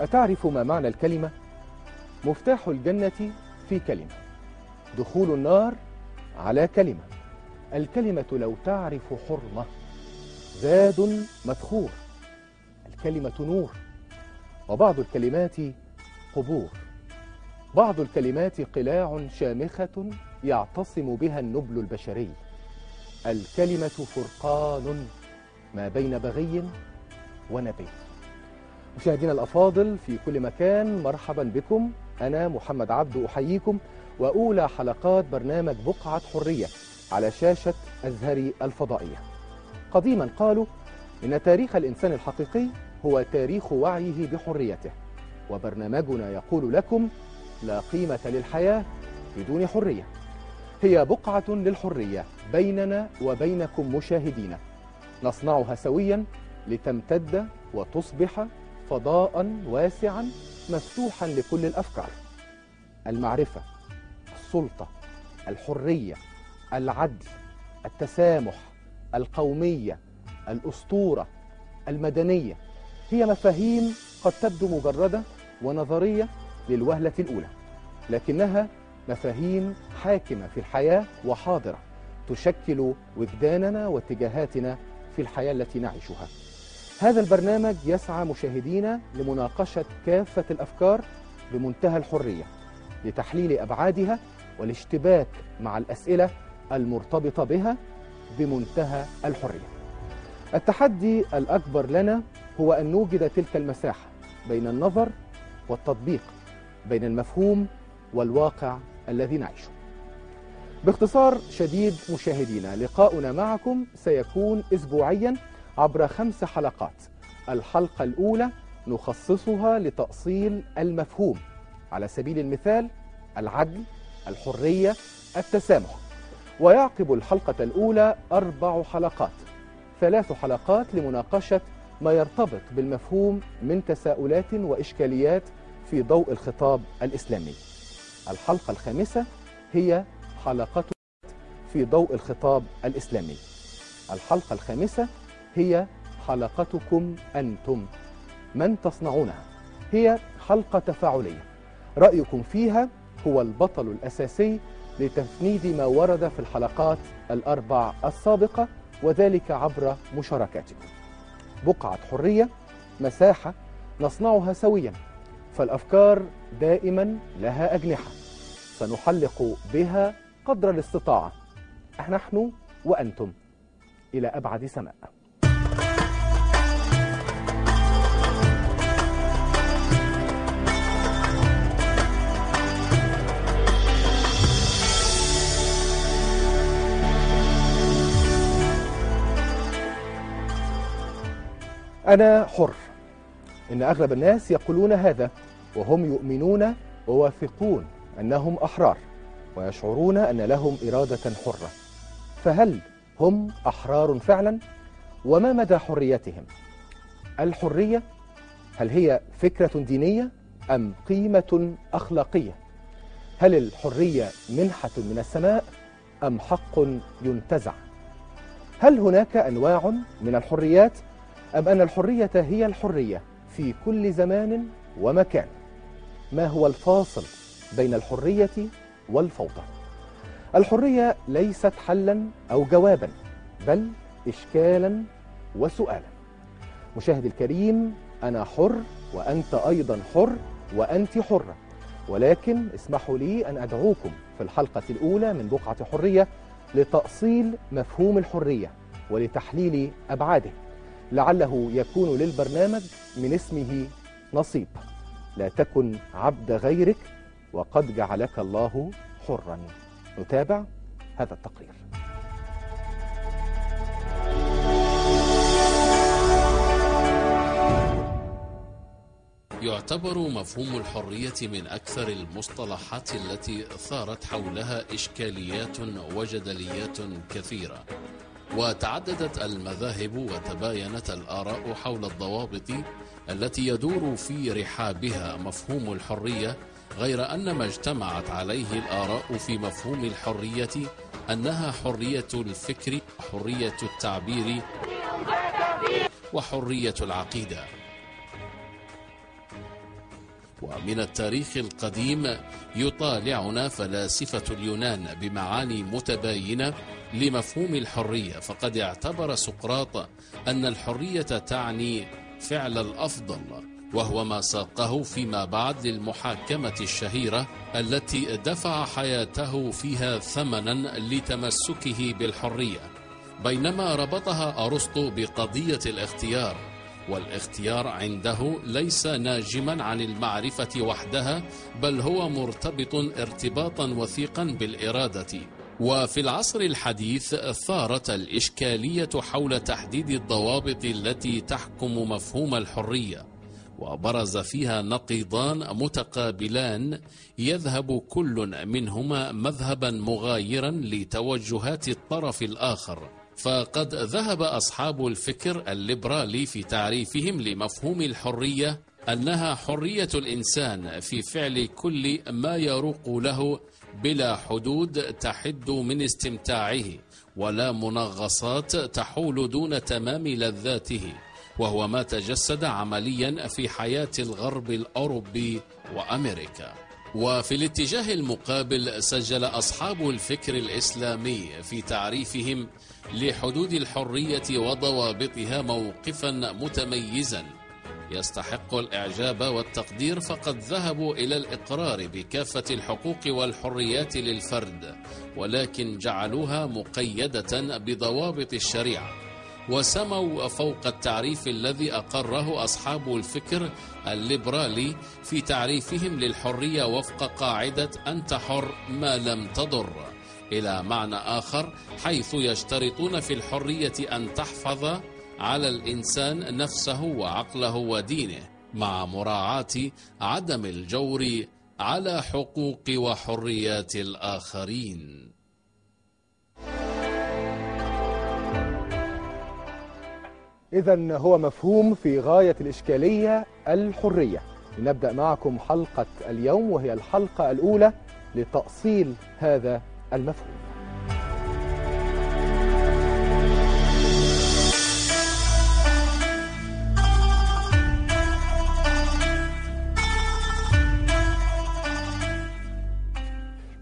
أتعرف ما معنى الكلمة؟ مفتاح الجنة في كلمة، دخول النار على كلمة، الكلمة لو تعرف حرمة، زاد مدخور، الكلمة نور، وبعض الكلمات قبور، بعض الكلمات قلاع شامخة يعتصم بها النبل البشري، الكلمة فرقان ما بين بغي ونبي. مشاهدينا الأفاضل في كل مكان، مرحبا بكم. أنا محمد عبد أحييكم وأولى حلقات برنامج بقعة حرية على شاشة أزهري الفضائية. قديما قالوا إن تاريخ الإنسان الحقيقي هو تاريخ وعيه بحريته، وبرنامجنا يقول لكم لا قيمة للحياة بدون حرية. هي بقعة للحرية بيننا وبينكم مشاهدين، نصنعها سويا لتمتد وتصبح فضاء واسعا مفتوحا لكل الأفكار: المعرفة، السلطة، الحرية، العدل، التسامح، القومية، الأسطورة، المدنية. هي مفاهيم قد تبدو مجردة ونظرية للوهلة الأولى، لكنها مفاهيم حاكمة في الحياة وحاضرة تشكل وجداننا واتجاهاتنا في الحياة التي نعيشها. هذا البرنامج يسعى مشاهدينا لمناقشة كافة الأفكار بمنتهى الحرية، لتحليل أبعادها والاشتباك مع الأسئلة المرتبطة بها بمنتهى الحرية. التحدي الأكبر لنا هو أن نوجد تلك المساحة بين النظر والتطبيق، بين المفهوم والواقع الذي نعيشه. باختصار شديد مشاهدينا، لقاؤنا معكم سيكون أسبوعيا عبر 5 حلقات. الحلقة الأولى نخصصها لتأصيل المفهوم، على سبيل المثال العدل، الحرية، التسامح. ويعقب الحلقة الأولى 4 حلقات، 3 حلقات لمناقشة ما يرتبط بالمفهوم من تساؤلات وإشكاليات في ضوء الخطاب الإسلامي. الحلقة الخامسة هي حلقة في ضوء الخطاب الإسلامي. الحلقة الخامسة هي حلقتكم أنتم، من تصنعونها. هي حلقة تفاعلية، رأيكم فيها هو البطل الأساسي لتفنيد ما ورد في الحلقات ال4 السابقة، وذلك عبر مشاركاتكم. بقعة حرية مساحة نصنعها سويا، فالأفكار دائما لها أجنحة سنحلق بها قدر الاستطاعة، نحن وأنتم إلى أبعد سماء. أنا حر. إن أغلب الناس يقولون هذا وهم يؤمنون وواثقون أنهم أحرار، ويشعرون أن لهم إرادة حرة. فهل هم أحرار فعلا؟ وما مدى حريتهم؟ الحرية هل هي فكرة دينية أم قيمة أخلاقية؟ هل الحرية منحة من السماء أم حق ينتزع؟ هل هناك أنواع من الحريات أم أن الحرية هي الحرية في كل زمان ومكان؟ ما هو الفاصل بين الحرية والفوضى؟ الحرية ليست حلا أو جوابا، بل إشكالا وسؤالا. مشاهدي الكريم، أنا حر وأنت أيضا حر وأنت حرة، ولكن اسمحوا لي أن أدعوكم في الحلقة الأولى من بقعة حرية لتأصيل مفهوم الحرية ولتحليل أبعاده، لعله يكون للبرنامج من اسمه نصيب. لا تكن عبد غيرك وقد جعلك الله حرا. نتابع هذا التقرير. يعتبر مفهوم الحرية من أكثر المصطلحات التي ثارت حولها إشكاليات وجدليات كثيرة، وتعددت المذاهب وتباينت الآراء حول الضوابط التي يدور في رحابها مفهوم الحرية، غير أن ما اجتمعت عليه الآراء في مفهوم الحرية أنها حرية الفكر، حرية التعبير، وحرية العقيدة. ومن التاريخ القديم يطالعنا فلاسفة اليونان بمعاني متباينة لمفهوم الحرية، فقد اعتبر سقراط أن الحرية تعني فعل الأفضل، وهو ما ساقه فيما بعد للمحاكمة الشهيرة التي دفع حياته فيها ثمنا لتمسكه بالحرية، بينما ربطها أرسطو بقضية الاختيار، والاختيار عنده ليس ناجما عن المعرفة وحدها، بل هو مرتبط ارتباطا وثيقا بالإرادة. وفي العصر الحديث ثارت الإشكالية حول تحديد الضوابط التي تحكم مفهوم الحرية، وبرز فيها نقيضان متقابلان يذهب كل منهما مذهبا مغايرا لتوجهات الطرف الآخر. فقد ذهب أصحاب الفكر الليبرالي في تعريفهم لمفهوم الحرية أنها حرية الإنسان في فعل كل ما يروق له بلا حدود تحد من استمتاعه، ولا منغصات تحول دون تمام لذاته، وهو ما تجسد عمليا في حياة الغرب الأوروبي وأمريكا. وفي الاتجاه المقابل سجل أصحاب الفكر الإسلامي في تعريفهم لحدود الحرية وضوابطها موقفا متميزا يستحق الإعجاب والتقدير، فقد ذهبوا إلى الإقرار بكافة الحقوق والحريات للفرد، ولكن جعلوها مقيدة بضوابط الشريعة، وسموا فوق التعريف الذي أقره أصحاب الفكر الليبرالي في تعريفهم للحرية وفق قاعدة أنت حر ما لم تضر، إلى معنى آخر، حيث يشترطون في الحرية أن تحفظ على الإنسان نفسه وعقله ودينه، مع مراعاة عدم الجور على حقوق وحريات الآخرين. إذن هو مفهوم في غاية الإشكالية، الحرية. لنبدأ معكم حلقة اليوم، وهي الحلقة الأولى لتأصيل هذا المفهوم.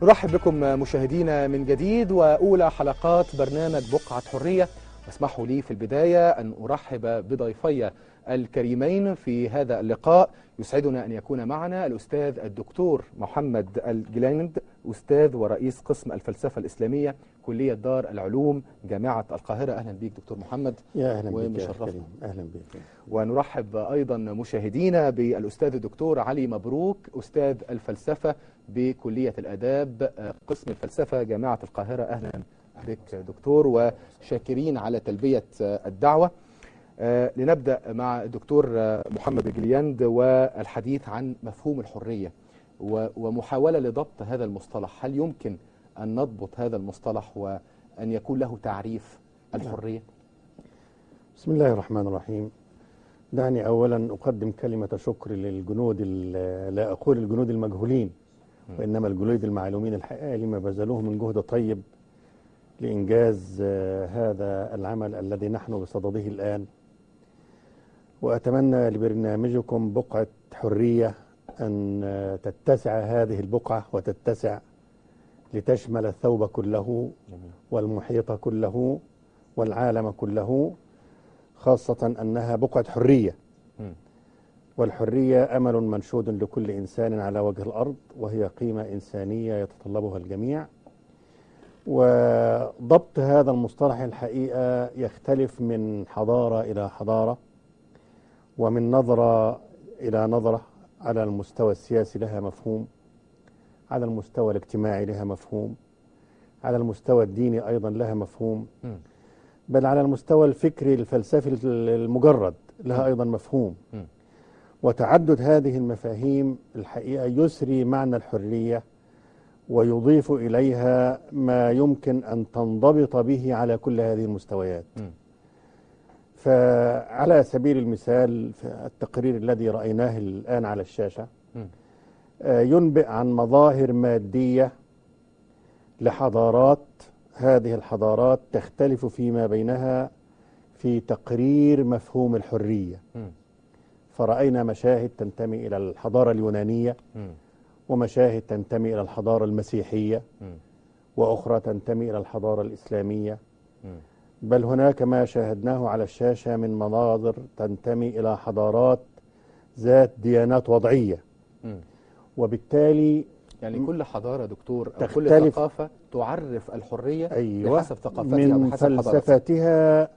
نرحب بكم مشاهدينا من جديد، وأولى حلقات برنامج بقعة حرية. واسمحوا لي في البداية أن أرحب بضيفي الكريمين في هذا اللقاء. يسعدنا أن يكون معنا الأستاذ الدكتور محمد الجلاند، أستاذ ورئيس قسم الفلسفة الإسلامية كلية دار العلوم جامعة القاهرة. أهلا بك دكتور محمد. يا أهلا بك يا كريم. أهلا بك. ونرحب أيضا مشاهدينا بالأستاذ الدكتور علي مبروك، أستاذ الفلسفة بكلية الآداب قسم الفلسفة جامعة القاهرة. أهلا بك دكتور، وشاكرين على تلبية الدعوة. لنبدأ مع الدكتور محمد الجلياند والحديث عن مفهوم الحرية ومحاولة لضبط هذا المصطلح. هل يمكن أن نضبط هذا المصطلح وأن يكون له تعريف الحرية؟ بسم الله الرحمن الرحيم. دعني أولا أقدم كلمة شكر للجنود، لا أقول الجنود المجهولين وإنما الجنود المعلومين الحقيقة لما بذلوه من جهد طيب لإنجاز هذا العمل الذي نحن بصدده الآن. وأتمنى لبرنامجكم بقعة حرية أن تتسع هذه البقعة وتتسع لتشمل الثوب كله والمحيط كله والعالم كله، خاصة أنها بقعة حرية، والحرية أمل منشود لكل إنسان على وجه الأرض، وهي قيمة إنسانية يتطلبها الجميع. وضبط هذا المصطلح الحقيقة يختلف من حضارة إلى حضارة، ومن نظرة إلى نظرة. على المستوى السياسي لها مفهوم، على المستوى الاجتماعي لها مفهوم، على المستوى الديني أيضا لها مفهوم، بل على المستوى الفكري الفلسفي المجرد لها أيضا مفهوم. وتعدد هذه المفاهيم الحقيقة يسري معنى الحرية ويضيف إليها ما يمكن أن تنضبط به على كل هذه المستويات. فعلى سبيل المثال في التقرير الذي رأيناه الآن على الشاشة ينبئ عن مظاهر مادية لحضارات، هذه الحضارات تختلف فيما بينها في تقرير مفهوم الحرية. فرأينا مشاهد تنتمي إلى الحضارة اليونانية، ومشاهد تنتمي إلى الحضارة المسيحية، وأخرى تنتمي إلى الحضارة الإسلامية، بل هناك ما شاهدناه على الشاشة من مناظر تنتمي إلى حضارات ذات ديانات وضعية. وبالتالي يعني كل حضارة دكتور أو كل تختلف. ثقافة تعرف الحرية أيوة، بحسب ثقافتها من وبحسب حضارتها. فلسفتها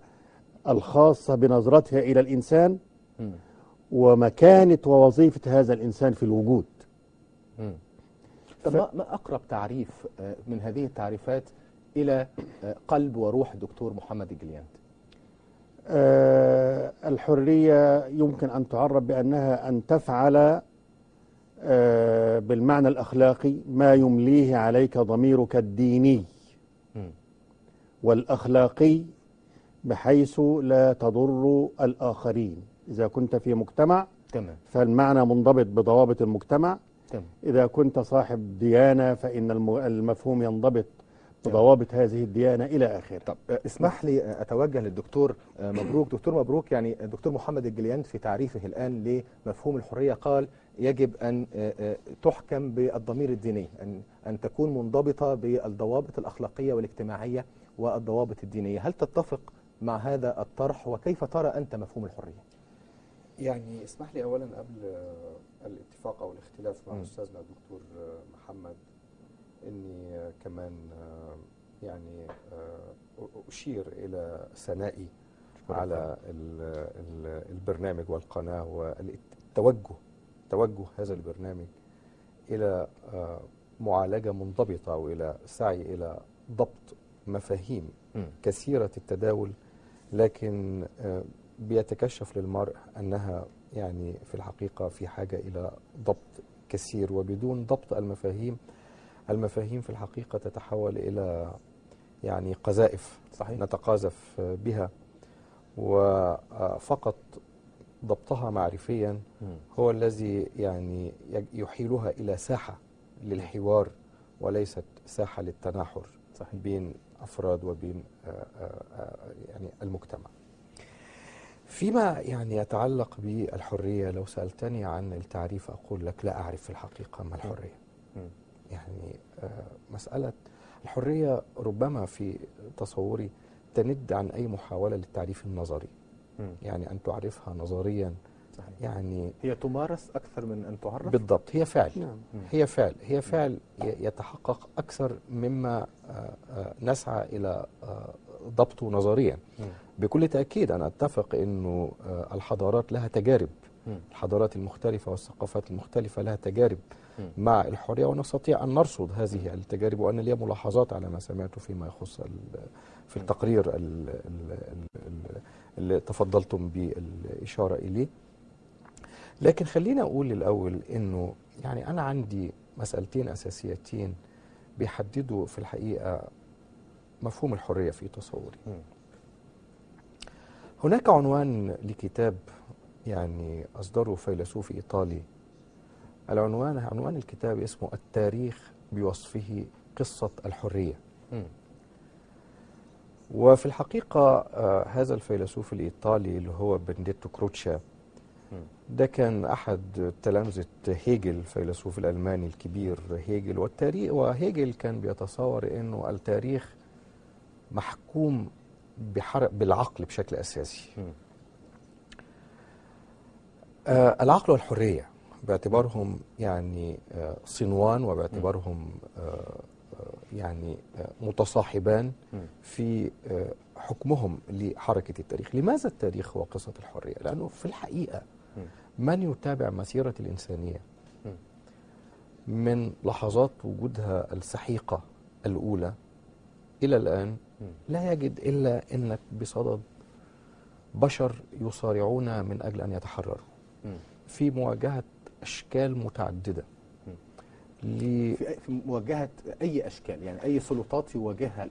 الخاصة بنظرتها إلى الإنسان ومكانة ووظيفة هذا الإنسان في الوجود. طب ما أقرب تعريف من هذه التعريفات إلى قلب وروح الدكتور محمد الجلياند؟ الحرية يمكن أن تعرف بأنها أن تفعل بالمعنى الأخلاقي ما يمليه عليك ضميرك الديني والأخلاقي، بحيث لا تضر الآخرين. إذا كنت في مجتمع تمام، فالمعنى منضبط بضوابط المجتمع. تمام. إذا كنت صاحب ديانة فإن المفهوم ينضبط بضوابط هذه الديانة إلى آخره. طب اسمح لي أتوجه للدكتور مبروك. دكتور مبروك، يعني الدكتور محمد الجلياند في تعريفه الآن لمفهوم الحرية قال يجب أن تحكم بالضمير الديني، أن تكون منضبطة بالضوابط الأخلاقية والاجتماعية والضوابط الدينية. هل تتفق مع هذا الطرح، وكيف ترى أنت مفهوم الحرية؟ يعني اسمح لي أولا قبل الاتفاق أو الاختلاف مع أستاذنا الدكتور محمد أني كمان يعني أشير إلى ثنائي على البرنامج والقناة توجه هذا البرنامج إلى معالجة منضبطة وإلى سعي إلى ضبط مفاهيم كثيرة التداول، لكن بيتكشف للمرء أنها يعني في الحقيقة في حاجة إلى ضبط كثير، وبدون ضبط المفاهيم في الحقيقة تتحول إلى يعني قذائف صحيح نتقاذف بها، وفقط ضبطها معرفيا هو الذي يعني يحيلها إلى ساحة للحوار وليست ساحة للتناحر صحيح بين أفراد وبين يعني المجتمع. فيما يعني يتعلق بالحرية، لو سألتني عن التعريف أقول لك لا أعرف في الحقيقة ما الحرية. يعني مسألة الحرية ربما في تصوري تند عن أي محاولة للتعريف النظري، يعني أن تعرفها نظريا صحيح. يعني هي تمارس أكثر من أن تعرف. بالضبط، هي فعل يتحقق أكثر مما نسعى إلى ضبطه نظريا. بكل تأكيد أنا أتفق أنه الحضارات لها تجارب، الحضارات المختلفة والثقافات المختلفة لها تجارب مع الحرية، ونستطيع أن نرصد هذه التجارب، وأن لي ملاحظات على ما سمعته فيما يخص في التقرير اللي تفضلتم بالإشارة إليه. لكن خلينا أقول الأول أنه يعني أنا عندي مسألتين أساسيتين بيحددوا في الحقيقة مفهوم الحرية في تصوري. هناك عنوان لكتاب يعني أصدره فيلسوف إيطالي، عنوان الكتاب اسمه التاريخ بوصفه قصة الحرية. وفي الحقيقة هذا الفيلسوف الإيطالي اللي هو بنديتو كروتشا ده كان أحد تلامذة هيجل الفيلسوف الألماني الكبير هيجل. وهيجل كان بيتصور أنه التاريخ محكوم بالعقل بشكل أساسي. العقل والحرية باعتبارهم يعني صنوان، وباعتبارهم يعني متصاحبان في حكمهم لحركة التاريخ. لماذا التاريخ هو قصة الحرية؟ لأنه في الحقيقة من يتابع مسيرة الإنسانية من لحظات وجودها السحيقة الأولى إلى الآن لا يجد إلا أنك بصدد بشر يصارعون من أجل أن يتحرروا في مواجهة أشكال متعددة في مواجهة أي أشكال، يعني أي سلطات يواجهها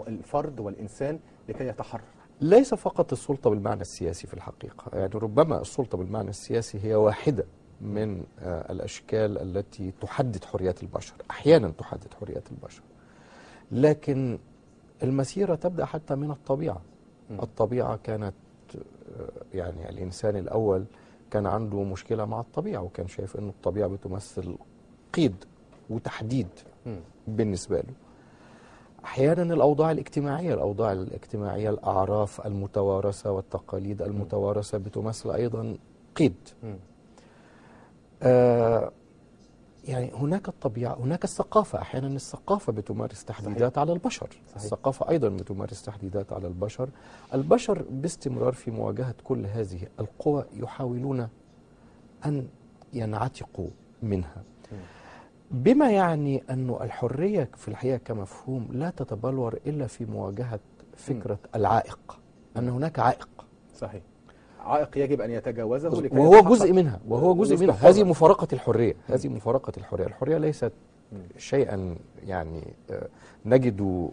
الفرد والإنسان لكي يتحرر. ليس فقط السلطة بالمعنى السياسي في الحقيقة، يعني ربما السلطة بالمعنى السياسي هي واحدة من الأشكال التي تحدد حريات البشر، أحيانا تحدد حريات البشر، لكن المسيرة تبدأ حتى من الطبيعة. الطبيعة كانت يعني الإنسان الأول كان عنده مشكلة مع الطبيعة، وكان شايف أنه الطبيعة بتمثل قيد وتحديد بالنسبة له. أحيانا الأوضاع الاجتماعية الأعراف المتوارثة والتقاليد المتوارثة بتمثل أيضا قيد. يعني هناك الطبيعة، هناك الثقافة. أحيانا الثقافة بتمارس تحديدات على البشر. الثقافة أيضا بتمارس تحديدات على البشر. البشر باستمرار في مواجهة كل هذه القوى يحاولون أن ينعتقوا منها، بما يعني أن الحرية في الحقيقة كمفهوم لا تتبلور إلا في مواجهة فكرة العائق، أن هناك عائق. صحيح. عائق يجب أن يتجاوزه لكي وهو جزء منها، هذه مفارقة الحرية. الحرية ليست شيئا يعني نجد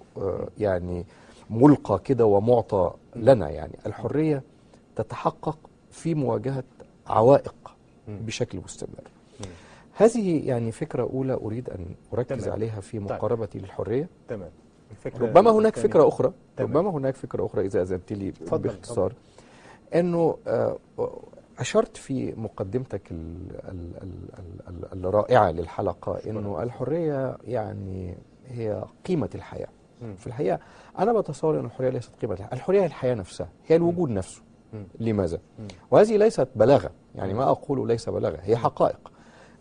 يعني ملقى كده ومعطى لنا. يعني الحرية تتحقق في مواجهة عوائق بشكل مستمر. هذه يعني فكرة أولى أريد أن أركز عليها في مقاربتي للحرية. تمام. ربما هناك فكرة أخرى إذا أذنت لي باختصار، أنه أشرت في مقدمتك الرائعة للحلقة أنه الحرية يعني هي قيمة الحياة. في الحقيقة أنا بتصور أن الحرية ليست قيمة الحياة، الحرية هي الحياة نفسها، هي الوجود نفسه. لماذا؟ وهذه ليست بلاغة، يعني ما أقوله ليس بلاغة، هي حقائق.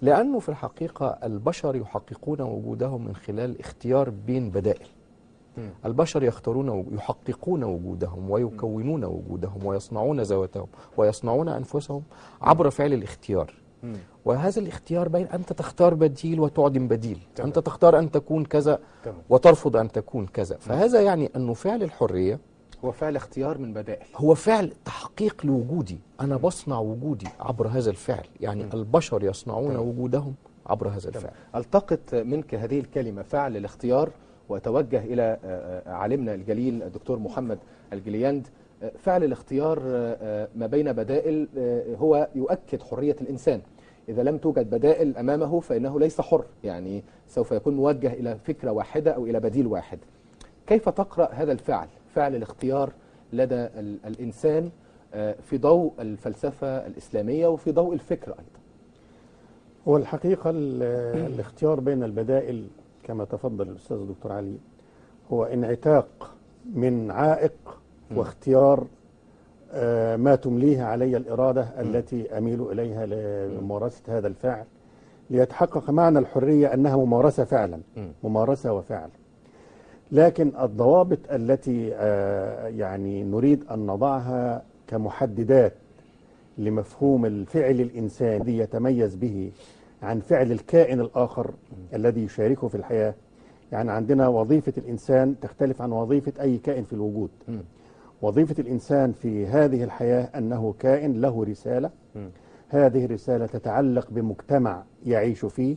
لأنه في الحقيقة البشر يحققون وجودهم من خلال اختيار بين بدائل. البشر يحققون وجودهم ويكونون وجودهم ويصنعون ذواتهم ويصنعون أنفسهم عبر فعل الاختيار. وهذا الاختيار بين أنت تختار بديل وتعدم بديل. أنت تختار أن تكون كذا وترفض أن تكون كذا. فهذا يعني أنه فعل الحرية هو فعل اختيار من بدائل، هو فعل تحقيق لوجودي. أنا بصنع وجودي عبر هذا الفعل. يعني البشر يصنعون وجودهم عبر هذا الفعل. التقط منك هذه الكلمة فعل الاختيار وأتوجه إلى عالمنا الجليل الدكتور محمد الجلياند. فعل الاختيار ما بين بدائل هو يؤكد حرية الإنسان. إذا لم توجد بدائل أمامه فإنه ليس حر، يعني سوف يكون موجه إلى فكرة واحدة أو إلى بديل واحد. كيف تقرأ هذا الفعل، فعل الاختيار لدى الإنسان في ضوء الفلسفة الإسلامية وفي ضوء الفكر أيضا؟ هو الحقيقة الاختيار بين البدائل كما تفضل الأستاذ الدكتور علي هو انعتاق من عائق واختيار ما تمليه علي الإرادة التي أميل إليها لممارسة هذا الفعل، ليتحقق معنى الحرية أنها ممارسة فعلا، ممارسة وفعل. لكن الضوابط التي يعني نريد أن نضعها كمحددات لمفهوم الفعل الإنساني الذي يتميز به عن فعل الكائن الآخر الذي يشاركه في الحياة. يعني عندنا وظيفة الإنسان تختلف عن وظيفة أي كائن في الوجود. وظيفة الإنسان في هذه الحياة أنه كائن له رسالة. هذه الرسالة تتعلق بمجتمع يعيش فيه،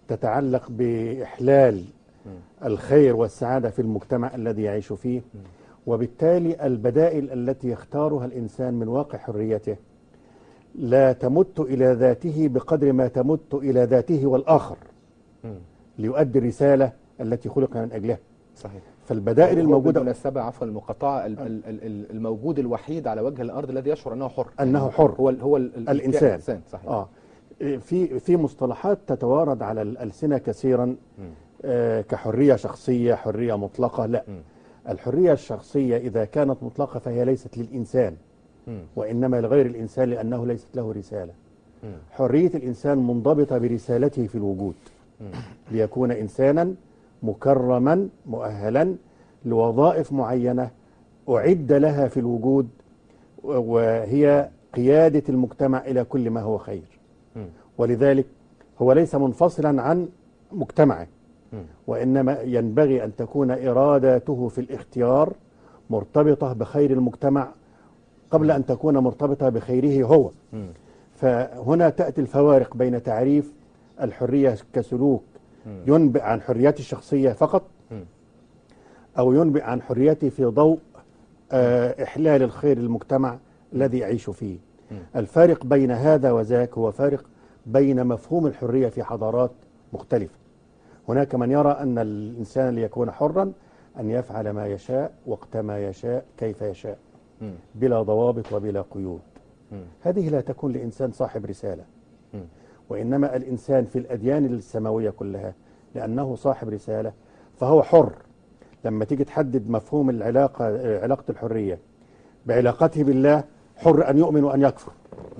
تتعلق بإحلال الخير والسعادة في المجتمع الذي يعيش فيه. وبالتالي البدائل التي يختارها الإنسان من واقع حريته لا تمت إلى ذاته بقدر ما تمت إلى ذاته والآخر ليؤدي الرسالة التي خلق من أجلها. صحيح. فالبدائل الموجودة بالمناسبة عفوا المقاطعة، الموجود الوحيد على وجه الأرض الذي يشعر أنه حر، أنه حر هو الإنسان. صحيح. في مصطلحات تتوارد على الألسنة كثيرا كحرية شخصية، حرية مطلقة. لا، الحرية الشخصية إذا كانت مطلقة فهي ليست للإنسان وإنما لغير الإنسان لأنه ليست له رسالة. حرية الإنسان منضبطة برسالته في الوجود، ليكون إنسانا مكرما مؤهلا لوظائف معينة أعد لها في الوجود، وهي قيادة المجتمع إلى كل ما هو خير. ولذلك هو ليس منفصلا عن مجتمعه، وإنما ينبغي أن تكون إرادته في الاختيار مرتبطة بخير المجتمع قبل أن تكون مرتبطة بخيره هو. فهنا تأتي الفوارق بين تعريف الحرية كسلوك ينبئ عن حريتي الشخصية فقط، أو ينبئ عن حريتي في ضوء إحلال الخير للمجتمع الذي يعيش فيه. الفارق بين هذا وذاك هو فارق بين مفهوم الحرية في حضارات مختلفة. هناك من يرى أن الإنسان ليكون حرا أن يفعل ما يشاء وقت ما يشاء كيف يشاء بلا ضوابط وبلا قيود. هذه لا تكون لإنسان صاحب رسالة، وإنما الإنسان في الأديان السماوية كلها لأنه صاحب رسالة فهو حر. لما تيجي تحدد مفهوم علاقة الحرية بعلاقته بالله، حر أن يؤمن وأن يكفر،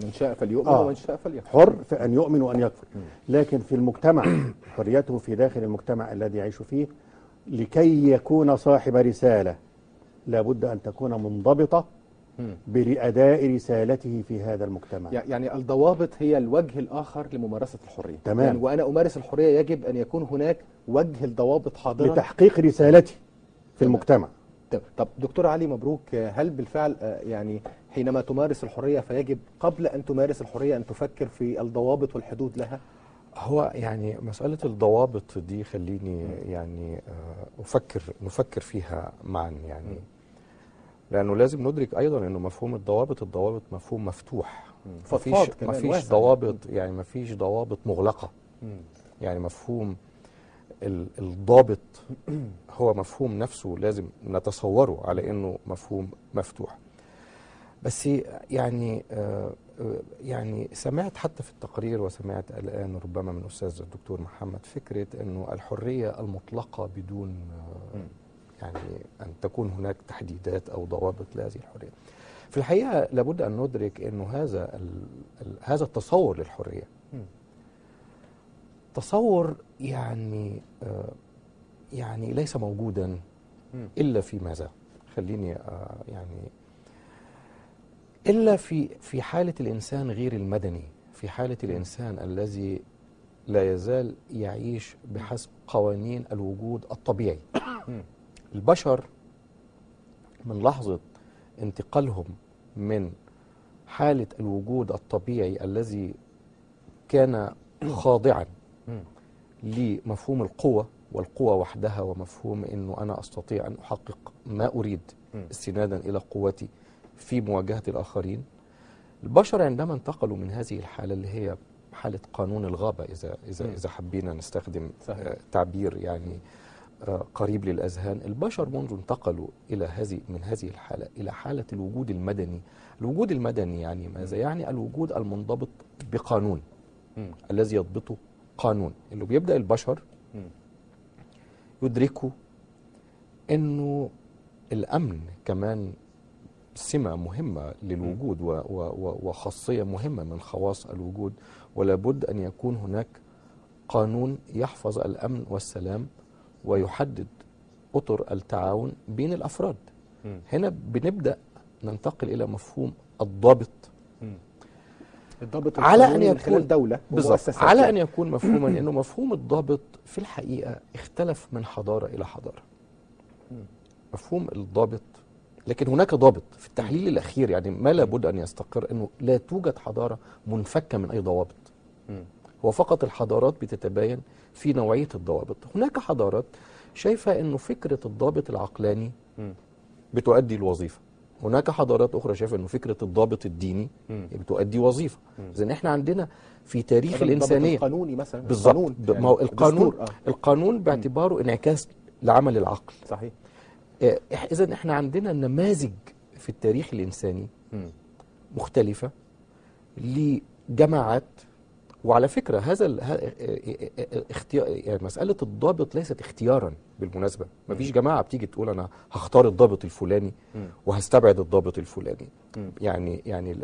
من شاء فليؤمن ومن شاء فليكفر، حر في أن يؤمن وأن يكفر. لكن في المجتمع حريته في داخل المجتمع الذي يعيش فيه، لكي يكون صاحب رسالة لابد أن تكون منضبطة بأداء رسالته في هذا المجتمع. يعني الضوابط هي الوجه الآخر لممارسة الحرية. تمام. يعني وأنا أمارس الحرية يجب أن يكون هناك وجه الضوابط حاضرا لتحقيق رسالتي في المجتمع. طب دكتور علي مبروك، هل بالفعل يعني حينما تمارس الحرية فيجب قبل أن تمارس الحرية أن تفكر في الضوابط والحدود لها؟ هو يعني مسألة الضوابط دي خليني يعني نفكر فيها معا، يعني لأنه لازم ندرك أيضا أنه مفهوم الضوابط مفهوم مفتوح. مفيش ضوابط، يعني مفيش ضوابط مغلقة. يعني مفهوم الضابط هو مفهوم نفسه لازم نتصوره على أنه مفهوم مفتوح. بس يعني يعني سمعت حتى في التقرير وسمعت الآن ربما من أستاذ الدكتور محمد فكرة أنه الحرية المطلقة بدون يعني أن تكون هناك تحديدات أو ضوابط لهذه الحرية. في الحقيقة لابد أن ندرك أنه هذا التصور للحرية تصور يعني ليس موجودا إلا في ماذا؟ خليني يعني إلا في حالة الإنسان غير المدني، في حالة الإنسان الذي لا يزال يعيش بحسب قوانين الوجود الطبيعي. البشر من لحظة انتقالهم من حالة الوجود الطبيعي الذي كان خاضعا لمفهوم القوة والقوة وحدها، ومفهوم أنه أنا أستطيع أن أحقق ما أريد استنادا إلى قوتي في مواجهة الآخرين. البشر عندما انتقلوا من هذه الحالة اللي هي حالة قانون الغابة، إذا حبينا نستخدم تعبير يعني قريب للأذهان، البشر منذ انتقلوا من هذه الحالة إلى حالة الوجود المدني. الوجود المدني يعني ماذا؟ يعني الوجود المنضبط بقانون الذي يضبطه قانون، اللي بيبدأ البشر يدركوا أنه الأمن كمان سمة مهمة للوجود وخاصية مهمة من خواص الوجود، ولا بد أن يكون هناك قانون يحفظ الأمن والسلام ويحدد أطر التعاون بين الأفراد. هنا بنبدأ ننتقل إلى مفهوم الضابط. الضابط على أن يكون دولة بالضبط، على أن يكون مفهوما أنه مفهوم الضابط في الحقيقة اختلف من حضارة إلى حضارة. مفهوم الضابط، لكن هناك ضابط في التحليل الأخير، يعني ما لابد أن يستقر أنه لا توجد حضارة منفكة من أي ضوابط. هو فقط الحضارات بتتباين في نوعية الضوابط. هناك حضارات شايفة أنه فكرة الضابط العقلاني بتؤدي الوظيفة، هناك حضارات أخرى شايفة أنه فكرة الضابط الديني بتؤدي وظيفة. إذن إحنا عندنا في تاريخ الإنسانية القانوني مثلا بالضبط، ما هو القانون باعتباره انعكاس لعمل العقل. صحيح. إذن إحنا عندنا نماذج في التاريخ الإنساني مختلفة لجماعات. وعلى فكرة يعني مسألة الضابط ليست اختيارا بالمناسبة. مفيش جماعة بتيجي تقول أنا هختار الضابط الفلاني وهستبعد الضابط الفلاني. يعني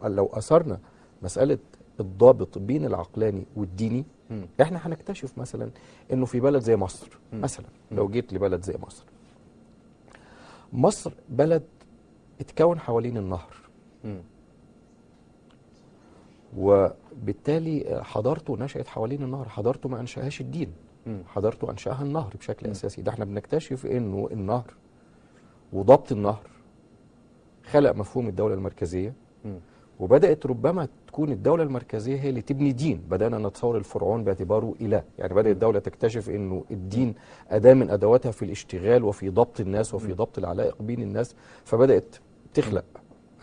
لو أثرنا مسألة الضابط بين العقلاني والديني، احنا هنكتشف مثلا انه في بلد زي مصر مثلا، لو جيت لبلد زي مصر بلد اتكون حوالين النهر، وبالتالي حضارته نشأت حوالين النهر. حضارته ما أنشأهاش الدين، حضارته أنشأها النهر بشكل أساسي. ده احنا بنكتشف إنه النهر وضبط النهر خلق مفهوم الدولة المركزية، وبدأت ربما تكون الدولة المركزية هي اللي تبني دين. بدأنا نتصور الفرعون باعتباره إله، يعني بدأت الدولة تكتشف إنه الدين أداة من أدواتها في الاشتغال وفي ضبط الناس وفي ضبط العلائق بين الناس، فبدأت تخلق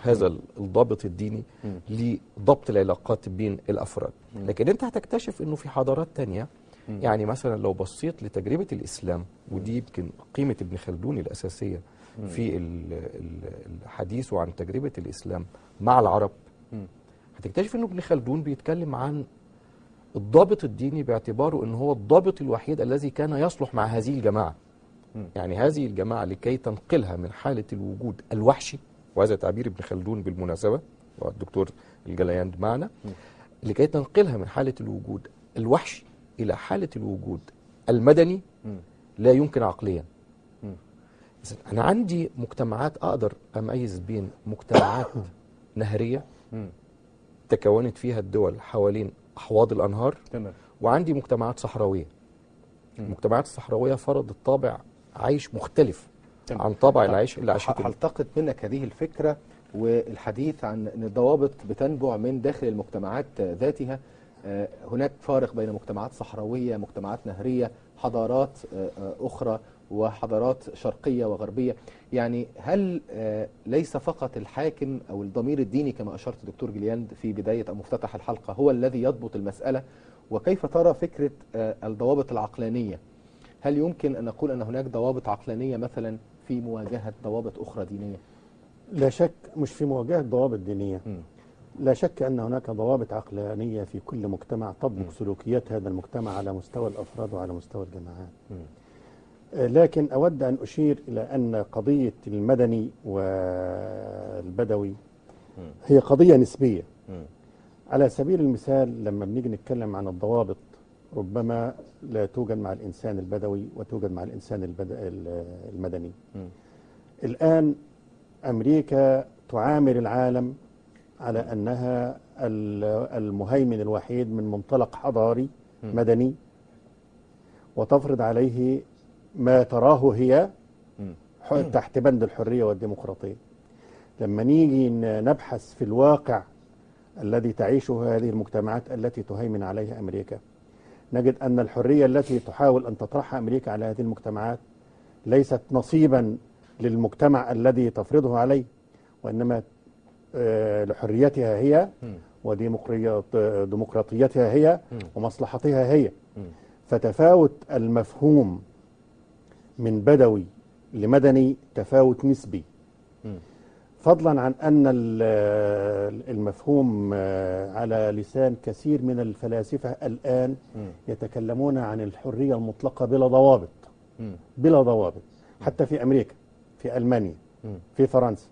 هذا الضابط الديني لضبط العلاقات بين الأفراد. لكن أنت هتكتشف أنه في حضارات تانية، يعني مثلا لو بصيت لتجربة الإسلام، ودي يمكن قيمة ابن خلدون الأساسية في الحديث عن تجربة الإسلام مع العرب هتكتشف انه ابن خلدون بيتكلم عن الضابط الديني باعتباره ان هو الضابط الوحيد الذي كان يصلح مع هذه الجماعة. يعني هذه الجماعة لكي تنقلها من حالة الوجود الوحشي، وهذا تعبير ابن خلدون بالمناسبة والدكتور الجلياند معنا، لكي تنقلها من حالة الوجود الوحشي إلى حالة الوجود المدني لا يمكن عقليا. أنا عندي مجتمعات أقدر أميز بين مجتمعات نهرية تكونت فيها الدول حوالين أحواض الأنهار، وعندي مجتمعات صحراوية. المجتمعات الصحراوية فرضت طابع عيش مختلف عن طابع العيش اللي عاشته. هلتقط منك هذه الفكرة والحديث عن أن الضوابط بتنبع من داخل المجتمعات ذاتها. هناك فارق بين مجتمعات صحراوية، مجتمعات نهرية، حضارات أخرى وحضارات شرقية وغربية. يعني هل ليس فقط الحاكم أو الضمير الديني كما أشرت دكتور جلياند في بداية أو مفتتح الحلقة هو الذي يضبط المسألة؟ وكيف ترى فكرة الضوابط العقلانية؟ هل يمكن أن نقول أن هناك ضوابط عقلانية مثلا في مواجهة ضوابط أخرى دينية؟ لا شك، مش في مواجهة ضوابط دينية. لا شك أن هناك ضوابط عقلانية في كل مجتمع تطبق سلوكيات هذا المجتمع على مستوى الأفراد وعلى مستوى الجماعات. لكن أود أن أشير إلى أن قضية المدني والبدوي هي قضية نسبية. على سبيل المثال لما بنيجي نتكلم عن الضوابط ربما لا توجد مع الإنسان البدوي وتوجد مع الإنسان المدني. الآن أمريكا تعامل العالم على أنها المهيمن الوحيد من منطلق حضاري مدني، وتفرض عليه ما تراه هي تحت بند الحرية والديمقراطية. لما نيجي نبحث في الواقع الذي تعيشه هذه المجتمعات التي تهيمن عليها أمريكا، نجد أن الحرية التي تحاول أن تطرحها أمريكا على هذه المجتمعات ليست نصيبا للمجتمع الذي تفرضه عليه، وإنما لحريتها هي وديمقراطيتها هي ومصلحتها هي. فتفاوت المفهوم من بدوي لمدني تفاوت نسبي، فضلا عن أن المفهوم على لسان كثير من الفلاسفة الآن يتكلمون عن الحرية المطلقة بلا ضوابط. بلا ضوابط، حتى في أمريكا، في ألمانيا، في فرنسا،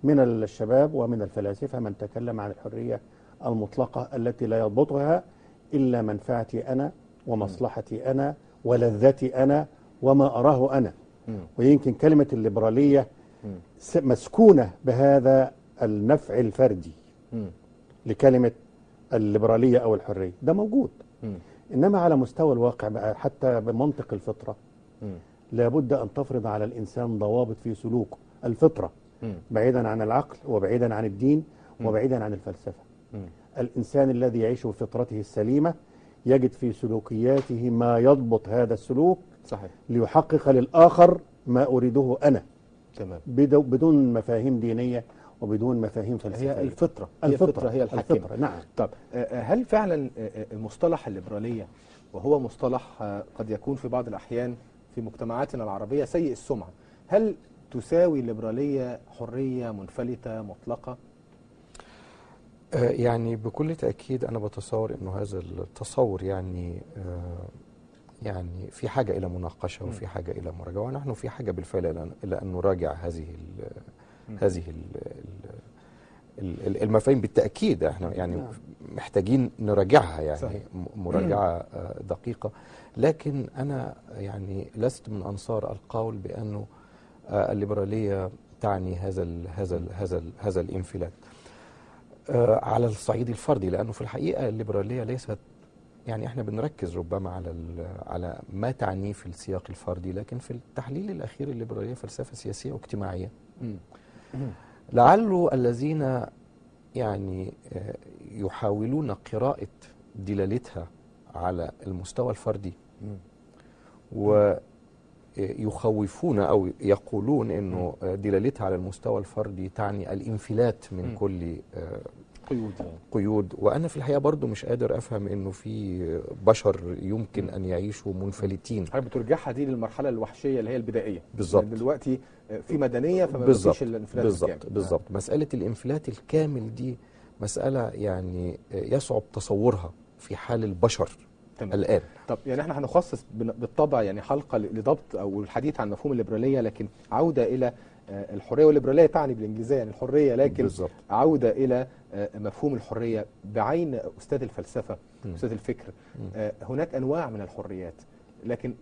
من الشباب ومن الفلاسفة من تكلم عن الحرية المطلقة التي لا يضبطها إلا منفعتي أنا ومصلحتي أنا ولذتي أنا وما أراه أنا. ويمكن كلمة الليبرالية مسكونة بهذا النفع الفردي لكلمة الليبرالية أو الحرية. ده موجود، إنما على مستوى الواقع بقى حتى بمنطق الفطرة لابد أن تفرض على الإنسان ضوابط في سلوكه. الفطرة بعيدا عن العقل وبعيدا عن الدين وبعيدا عن الفلسفة. الإنسان الذي يعيش بفطرته السليمة يجد في سلوكياته ما يضبط هذا السلوك، صحيح، ليحقق للآخر ما أريده أنا. تمام. بدون مفاهيم دينية وبدون مفاهيم فلسفية. هي الفطرة هي الحاكمة. الفطرة، نعم. طب هل فعلا المصطلح الليبرالية، وهو مصطلح قد يكون في بعض الأحيان في مجتمعاتنا العربية سيء السمعة، هل تساوي الليبرالية حرية منفلتة مطلقة؟ يعني بكل تأكيد أنا بتصور أنه هذا التصور يعني في حاجة إلى مناقشة وفي حاجة إلى مراجعة، ونحن في حاجة بالفعل إلى أن نراجع هذه المفاهيم بالتأكيد. احنا يعني محتاجين نراجعها، يعني صحيح. مراجعة دقيقة. لكن أنا يعني لست من أنصار القول بأنه الليبرالية تعني هذا الانفلات على الصعيد الفردي، لأنه في الحقيقة الليبرالية ليست، يعني احنا بنركز ربما على ما تعنيه في السياق الفردي، لكن في التحليل الأخير الليبرالية فلسفة سياسية واجتماعية. لعل الذين يعني يحاولون قراءة دلالتها على المستوى الفردي ويخوفون أو يقولون أنه دلالتها على المستوى الفردي تعني الانفلات من كل قيود. وأنا في الحقيقة برضو مش قادر أفهم أنه في بشر يمكن أن يعيشوا منفلتين. حضرتك بترجعها دي للمرحلة الوحشية اللي هي البدائية. بالظبط. دلوقتي في مدنية فما فيش الانفلات الكامل. بالظبط. مسألة الانفلات الكامل دي مسألة يعني يصعب تصورها في حال البشر الآن. طب يعني احنا هنخصص بالطبع يعني حلقة لضبط أو الحديث عن مفهوم الليبرالية، لكن عودة إلى الحرية، والليبرالية تعني بالإنجليزية يعني الحرية، لكن بالزبط. عودة إلى مفهوم الحرية بعين أستاذ الفلسفة، أستاذ الفكر. هناك أنواع من الحريات، لكن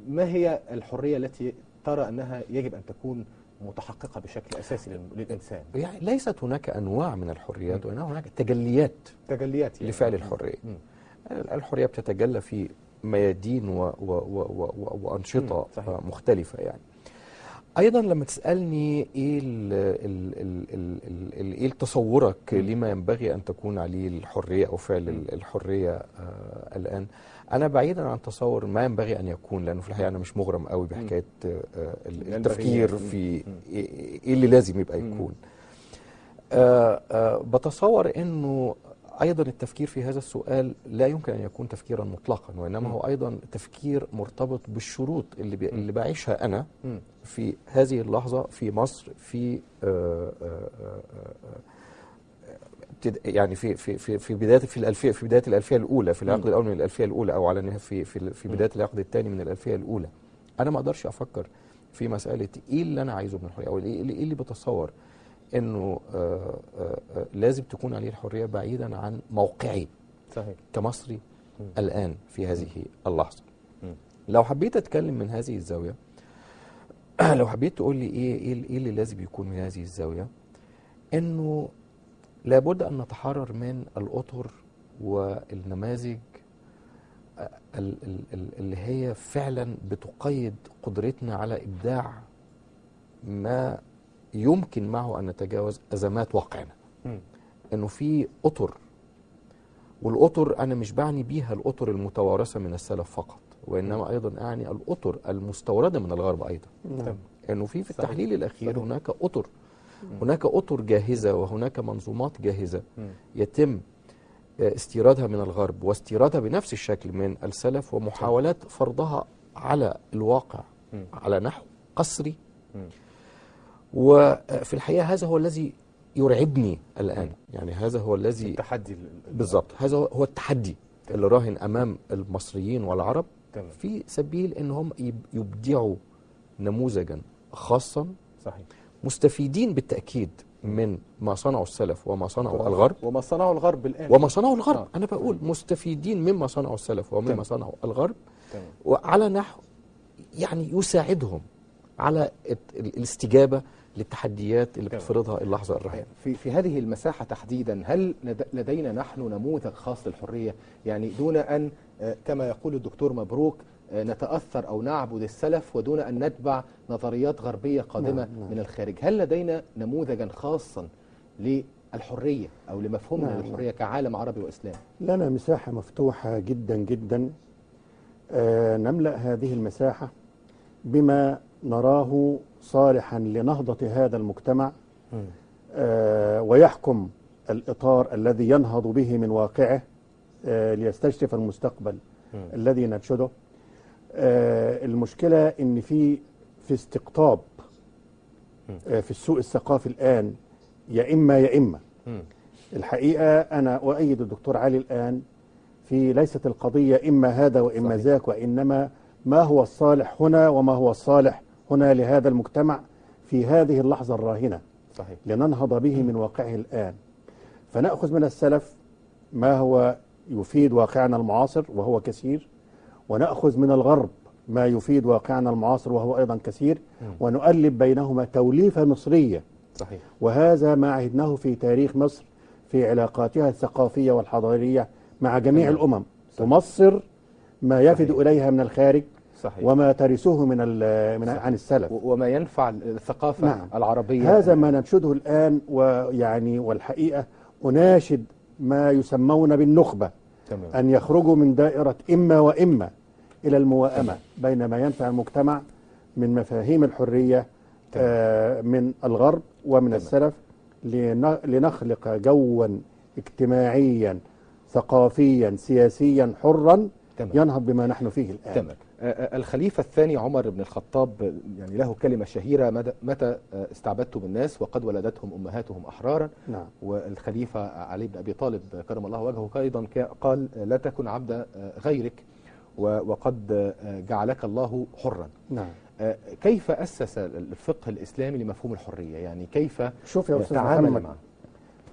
ما هي الحرية التي ترى أنها يجب أن تكون متحققة بشكل أساسي للإنسان؟ يعني ليست هناك أنواع من الحريات، وإنما هناك تجليات يعني لفعل الحرية. الحرية بتتجلى في ميادين وأنشطة مختلفة. يعني أيضا لما تسألني إيه تصورك لما ينبغي أن تكون عليه الحرية أو فعل الحرية الآن، أنا بعيدا عن تصور ما ينبغي أن يكون، لأنه في الحقيقة أنا مش مغرم قوي بحكاية التفكير في إيه اللي لازم يبقى يكون. بتصور أنه أيضا التفكير في هذا السؤال لا يمكن أن يكون تفكيرا مطلقا، وإنما هو أيضا تفكير مرتبط بالشروط اللي بعيشها أنا في هذه اللحظة في مصر، في يعني في بداية الألفية الأولى، في العقد الأول من الألفية الأولى، أو على في بداية العقد الثاني من الألفية الأولى. أنا ما أقدرش أفكر في مسألة إيه اللي أنا عايزه من الحرية، أو إيه اللي بتصور انه لازم تكون عليه الحريه بعيدا عن موقعي صحيح كمصري الان في هذه اللحظه. لو حبيت اتكلم من هذه الزاويه، لو حبيت تقول لي ايه اللي لازم يكون من هذه الزاويه، انه لابد ان نتحرر من الاطر والنماذج اللي هي فعلا بتقيد قدرتنا على ابداع ما يمكن معه أن نتجاوز أزمات واقعنا. إنه في أطر، والأطر أنا مش بعني بيها الأطر المتوارثة من السلف فقط، وإنما أيضا أعني الأطر المستوردة من الغرب أيضا. إنه في التحليل الأخير هناك أطر، هناك أطر جاهزة، وهناك منظومات جاهزة يتم استيرادها من الغرب واستيرادها بنفس الشكل من السلف، ومحاولات فرضها على الواقع على نحو قسري. وفي الحقيقة هذا هو الذي يرعبني الآن، يعني هذا هو الذي التحدي بالضبط، هذا هو التحدي اللي راهن أمام المصريين والعرب في سبيل أنهم يبدعوا نموذجا خاصا صحيح مستفيدين بالتأكيد من ما صنعوا السلف وما صنعوا الغرب، وما صنعوا الغرب الآن، وما صنعوا الغرب. أنا بقول مستفيدين مما صنعوا السلف ومما صنعوا الغرب، وعلى نحو يعني يساعدهم على الاستجابة للتحديات اللي بتفرضها اللحظة الراهنة. في هذه المساحة تحديدا، هل لدينا نحن نموذج خاص للحرية؟ يعني دون أن كما يقول الدكتور مبروك نتأثر أو نعبد السلف، ودون أن نتبع نظريات غربية قادمة من الخارج، هل لدينا نموذجا خاصا للحرية أو لمفهومنا للحرية كعالم عربي وإسلامي؟ لنا مساحة مفتوحة جدا جدا، نملأ هذه المساحة بما نراه صالحا لنهضة هذا المجتمع، ويحكم الإطار الذي ينهض به من واقعه ليستشرف المستقبل الذي ننشده. المشكلة إن في استقطاب في السوق الثقافي الآن، يا إما الحقيقة أنا أؤيد الدكتور علي الآن في ليست القضية إما هذا وإما ذاك، وإنما ما هو الصالح هنا وما هو الصالح هنا لهذا المجتمع في هذه اللحظة الراهنة، صحيح، لننهض به من واقعه الآن. فنأخذ من السلف ما هو يفيد واقعنا المعاصر وهو كثير، ونأخذ من الغرب ما يفيد واقعنا المعاصر وهو أيضا كثير، ونؤلف بينهما توليفة مصرية. صحيح. وهذا ما عهدناه في تاريخ مصر في علاقاتها الثقافية والحضارية مع جميع الأمم. تمصر ما يفد إليها من الخارج، صحيح، وما ترثه عن السلف، وما ينفع الثقافة العربية. هذا ما ننشده الآن، ويعني والحقيقة أناشد ما يسمون بالنخبة أن يخرجوا من دائرة إما وإما إلى الموائمة بين ما ينفع المجتمع من مفاهيم الحرية من الغرب ومن السلف، لنخلق جوا اجتماعيا ثقافيا سياسيا حرا ينهض بما نحن فيه الآن. تمام. الخليفة الثاني عمر بن الخطاب يعني له كلمة شهيرة: متى استعبدتم الناس وقد ولدتهم أمهاتهم أحرارا. نعم. والخليفة علي بن أبي طالب كرم الله وجهه أيضا قال: لا تكن عبد غيرك وقد جعلك الله حرا. نعم. كيف أسس الفقه الإسلامي لمفهوم الحرية؟ يعني كيف شوف يا أستاذ تعامل محمد، معه؟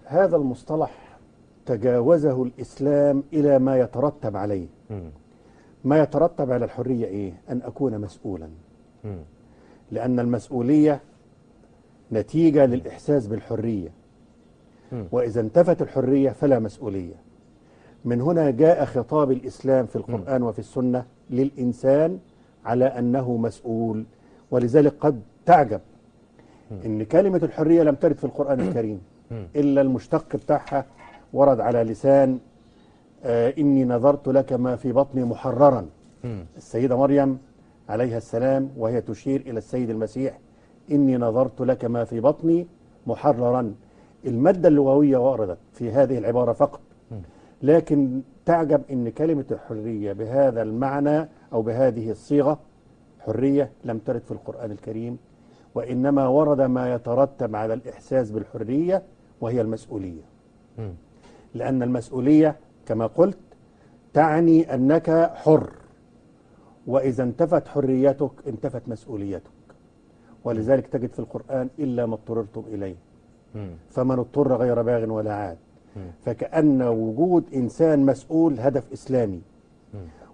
هذا المصطلح تجاوزه الإسلام إلى ما يترتب عليه. ما يترتب على الحرية إيه؟ أن أكون مسؤولا، لأن المسؤولية نتيجة للإحساس بالحرية، وإذا انتفت الحرية فلا مسؤولية. من هنا جاء خطاب الإسلام في القرآن وفي السنة للإنسان على أنه مسؤول. ولذلك قد تعجب إن كلمة الحرية لم ترد في القرآن الكريم إلا المشتق بتاعها ورد على لسان إني نذرت لك ما في بطني محررا. السيدة مريم عليها السلام وهي تشير إلى السيد المسيح: إني نذرت لك ما في بطني محررا. المادة اللغوية وردت في هذه العبارة فقط، لكن تعجب إن كلمة الحرية بهذا المعنى أو بهذه الصيغة حرية لم ترد في القرآن الكريم، وإنما ورد ما يترتب على الإحساس بالحرية وهي المسؤولية. لأن المسؤولية كما قلت تعني أنك حر، وإذا انتفت حريتك انتفت مسؤوليتك. ولذلك تجد في القرآن: إلا ما اضطررتم إليه فمن اضطر غير باغ ولا عاد. فكأن وجود إنسان مسؤول هدف إسلامي،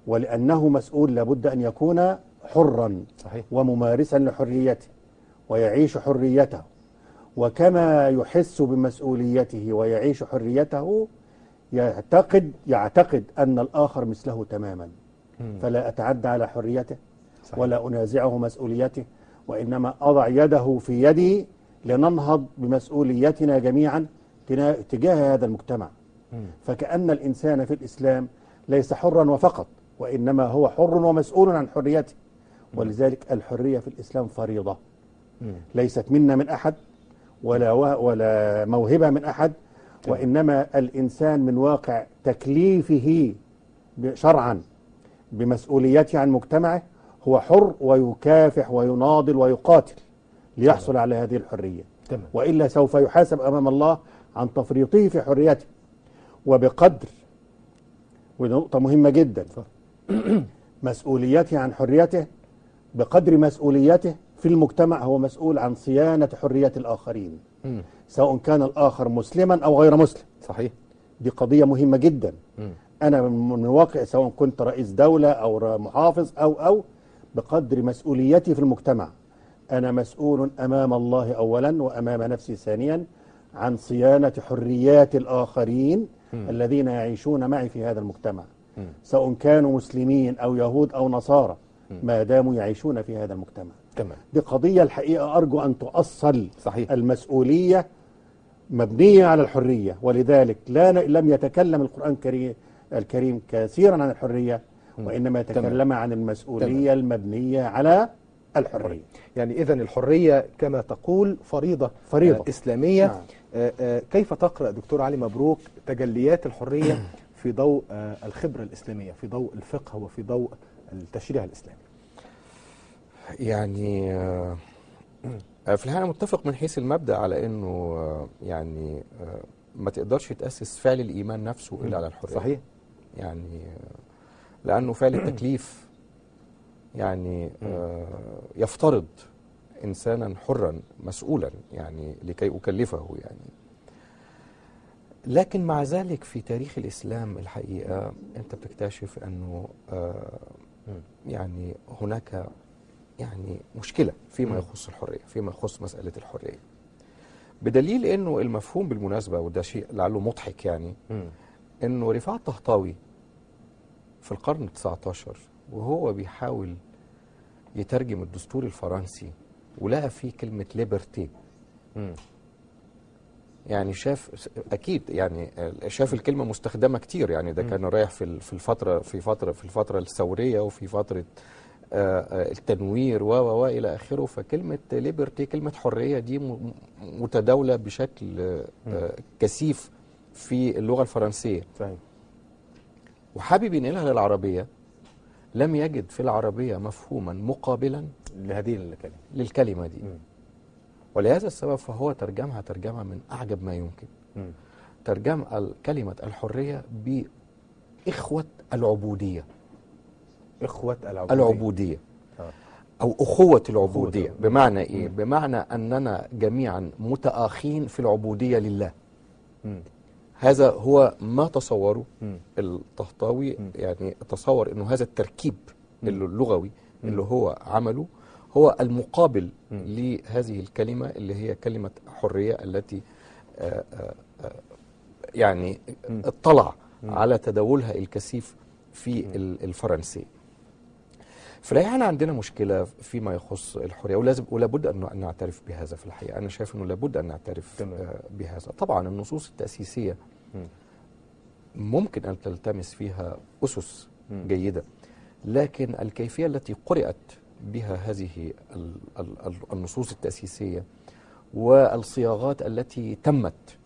ولأنه مسؤول لابد أن يكون حرا. صحيح. وممارسا لحريته ويعيش حريته، وكما يحس بمسؤوليته ويعيش حريته يعتقد أن الآخر مثله تماما. فلا أتعدى على حريته. صحيح. ولا أنازعه مسؤوليته، وإنما أضع يده في يدي لننهض بمسؤوليتنا جميعا تجاه هذا المجتمع. فكأن الإنسان في الإسلام ليس حرا وفقط، وإنما هو حر ومسؤول عن حريته. ولذلك الحرية في الإسلام فريضة، ليست منا من أحد ولا موهبة من أحد، وإنما الإنسان من واقع تكليفه شرعا بمسؤوليته عن مجتمعه هو حر ويكافح ويناضل ويقاتل ليحصل على هذه الحرية. وإلا سوف يحاسب أمام الله عن تفريطه في حريته. وبقدر، ونقطة مهمة جدا، مسؤوليته عن حريته بقدر مسؤوليته في المجتمع هو مسؤول عن صيانة حرية الآخرين، سواء كان الآخر مسلما أو غير مسلم. صحيح. دي قضية مهمة جدا. أنا من واقع سواء كنت رئيس دولة أو محافظ أو بقدر مسؤوليتي في المجتمع أنا مسؤول أمام الله أولا وأمام نفسي ثانيا عن صيانة حريات الآخرين الذين يعيشون معي في هذا المجتمع، سواء كانوا مسلمين أو يهود أو نصارى، ما داموا يعيشون في هذا المجتمع. دي قضية الحقيقة أرجو أن تؤصل. صحيح. المسؤولية مبنية على الحرية، ولذلك لم يتكلم القرآن الكريم كثيرا عن الحرية، وإنما يتكلم عن المسؤولية المبنية على الحرية. يعني إذن الحرية كما تقول فريضة إسلامية. نعم. كيف تقرأ دكتور علي مبروك تجليات الحرية في ضوء الخبرة الإسلامية، في ضوء الفقه وفي ضوء التشريع الإسلامي؟ يعني في الحقيقة أنا متفق من حيث المبدأ على أنه يعني ما تقدرش تأسس فعل الإيمان نفسه إلا على الحرية. صحيح. يعني لأنه فعل التكليف يعني يفترض إنسانا حرا مسؤولا يعني لكي أكلفه يعني. لكن مع ذلك في تاريخ الإسلام الحقيقة أنت بتكتشف أنه يعني هناك يعني مشكلة فيما يخص الحرية، فيما يخص مسألة الحرية، بدليل أنه المفهوم بالمناسبة، وده شيء لعله مضحك يعني، أنه رفاعة الطهطاوي في القرن ال19 وهو بيحاول يترجم الدستور الفرنسي ولقى فيه كلمة ليبرتي، يعني شاف أكيد يعني شاف الكلمة مستخدمة كتير يعني، ده كان رايح في الفترة الثورية وفي فترة التنوير والى اخره. فكلمه ليبرتي، كلمه حريه دي متداوله بشكل كثيف في اللغه الفرنسيه. صحيح. وحابب ينقلها للعربيه لم يجد في العربية مفهوما مقابلا لهذه للكلمة دي. ولهذا السبب فهو ترجمها ترجمة من أعجب ما يمكن. ترجم كلمة الحرية بإخوة العبودية. إخوة العبودية أو أخوة العبودية. بمعنى إيه؟ بمعنى أننا جميعا متآخين في العبودية لله. هذا هو ما تصوره الطهطاوي. يعني تصور أنه هذا التركيب اللغوي اللي هو عمله هو المقابل لهذه الكلمة اللي هي كلمة حرية التي يعني اطلع على تداولها الكثيف في الفرنسي. فلا عندنا مشكلة فيما يخص الحرية، ولابد أن نعترف بهذا. في الحقيقة أنا شايف أنه لابد أن نعترف بهذا. طبعا النصوص التأسيسية ممكن أن تلتمس فيها أسس جيدة، لكن الكيفية التي قرأت بها هذه النصوص التأسيسية والصياغات التي تمت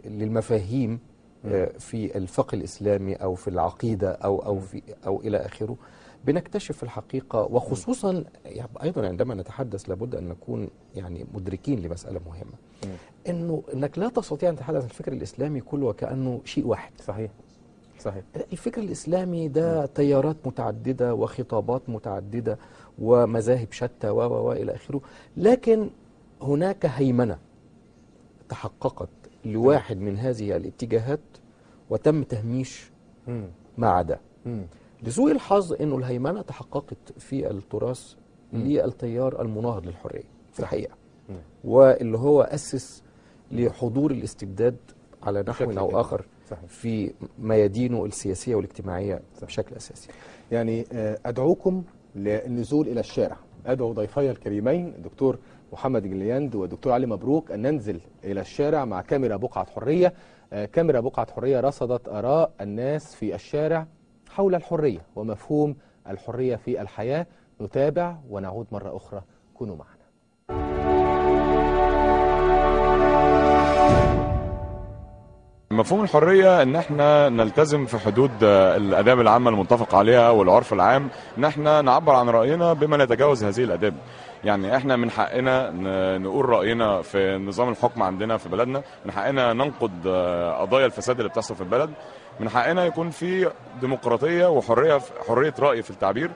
للمفاهيم في الفقه الإسلامي أو في العقيدة أو إلى آخره، بنكتشف الحقيقة. وخصوصا يعني أيضا عندما نتحدث لابد أن نكون يعني مدركين لمسألة مهمة، إنك لا تستطيع أن تتحدث عن الفكر الإسلامي كله وكأنه شيء واحد. صحيح. الفكر الإسلامي ده تيارات متعددة وخطابات متعددة ومذاهب شتى وإلى آخره، لكن هناك هيمنة تحققت لواحد من هذه الاتجاهات وتم تهميش ما عدا. لسوء الحظ أنه الهيمنة تحققت في التراث للتيار المناهض للحرية في الحقيقة، واللي هو أسس لحضور الاستبداد على نحو أو آخر في ميادينه السياسية والاجتماعية بشكل أساسي. يعني أدعوكم للنزول إلى الشارع. أدعو ضيفي الكريمين الدكتور محمد جلياند والدكتور علي مبروك أن ننزل إلى الشارع مع كاميرا بقعة حرية. كاميرا بقعة حرية رصدت آراء الناس في الشارع حول الحرية ومفهوم الحرية في الحياة. نتابع ونعود مرة أخرى، كونوا معنا. مفهوم الحرية ان احنا نلتزم في حدود الاداب العامة المتفق عليها والعرف العام، ان احنا نعبر عن رأينا بما لا يتجاوز هذه الاداب. يعني احنا من حقنا نقول رأينا في نظام الحكم عندنا في بلدنا، من حقنا ننقد قضايا الفساد اللي بتحصل في البلد، من حقنا يكون في ديمقراطية حرية رأي في التعبير.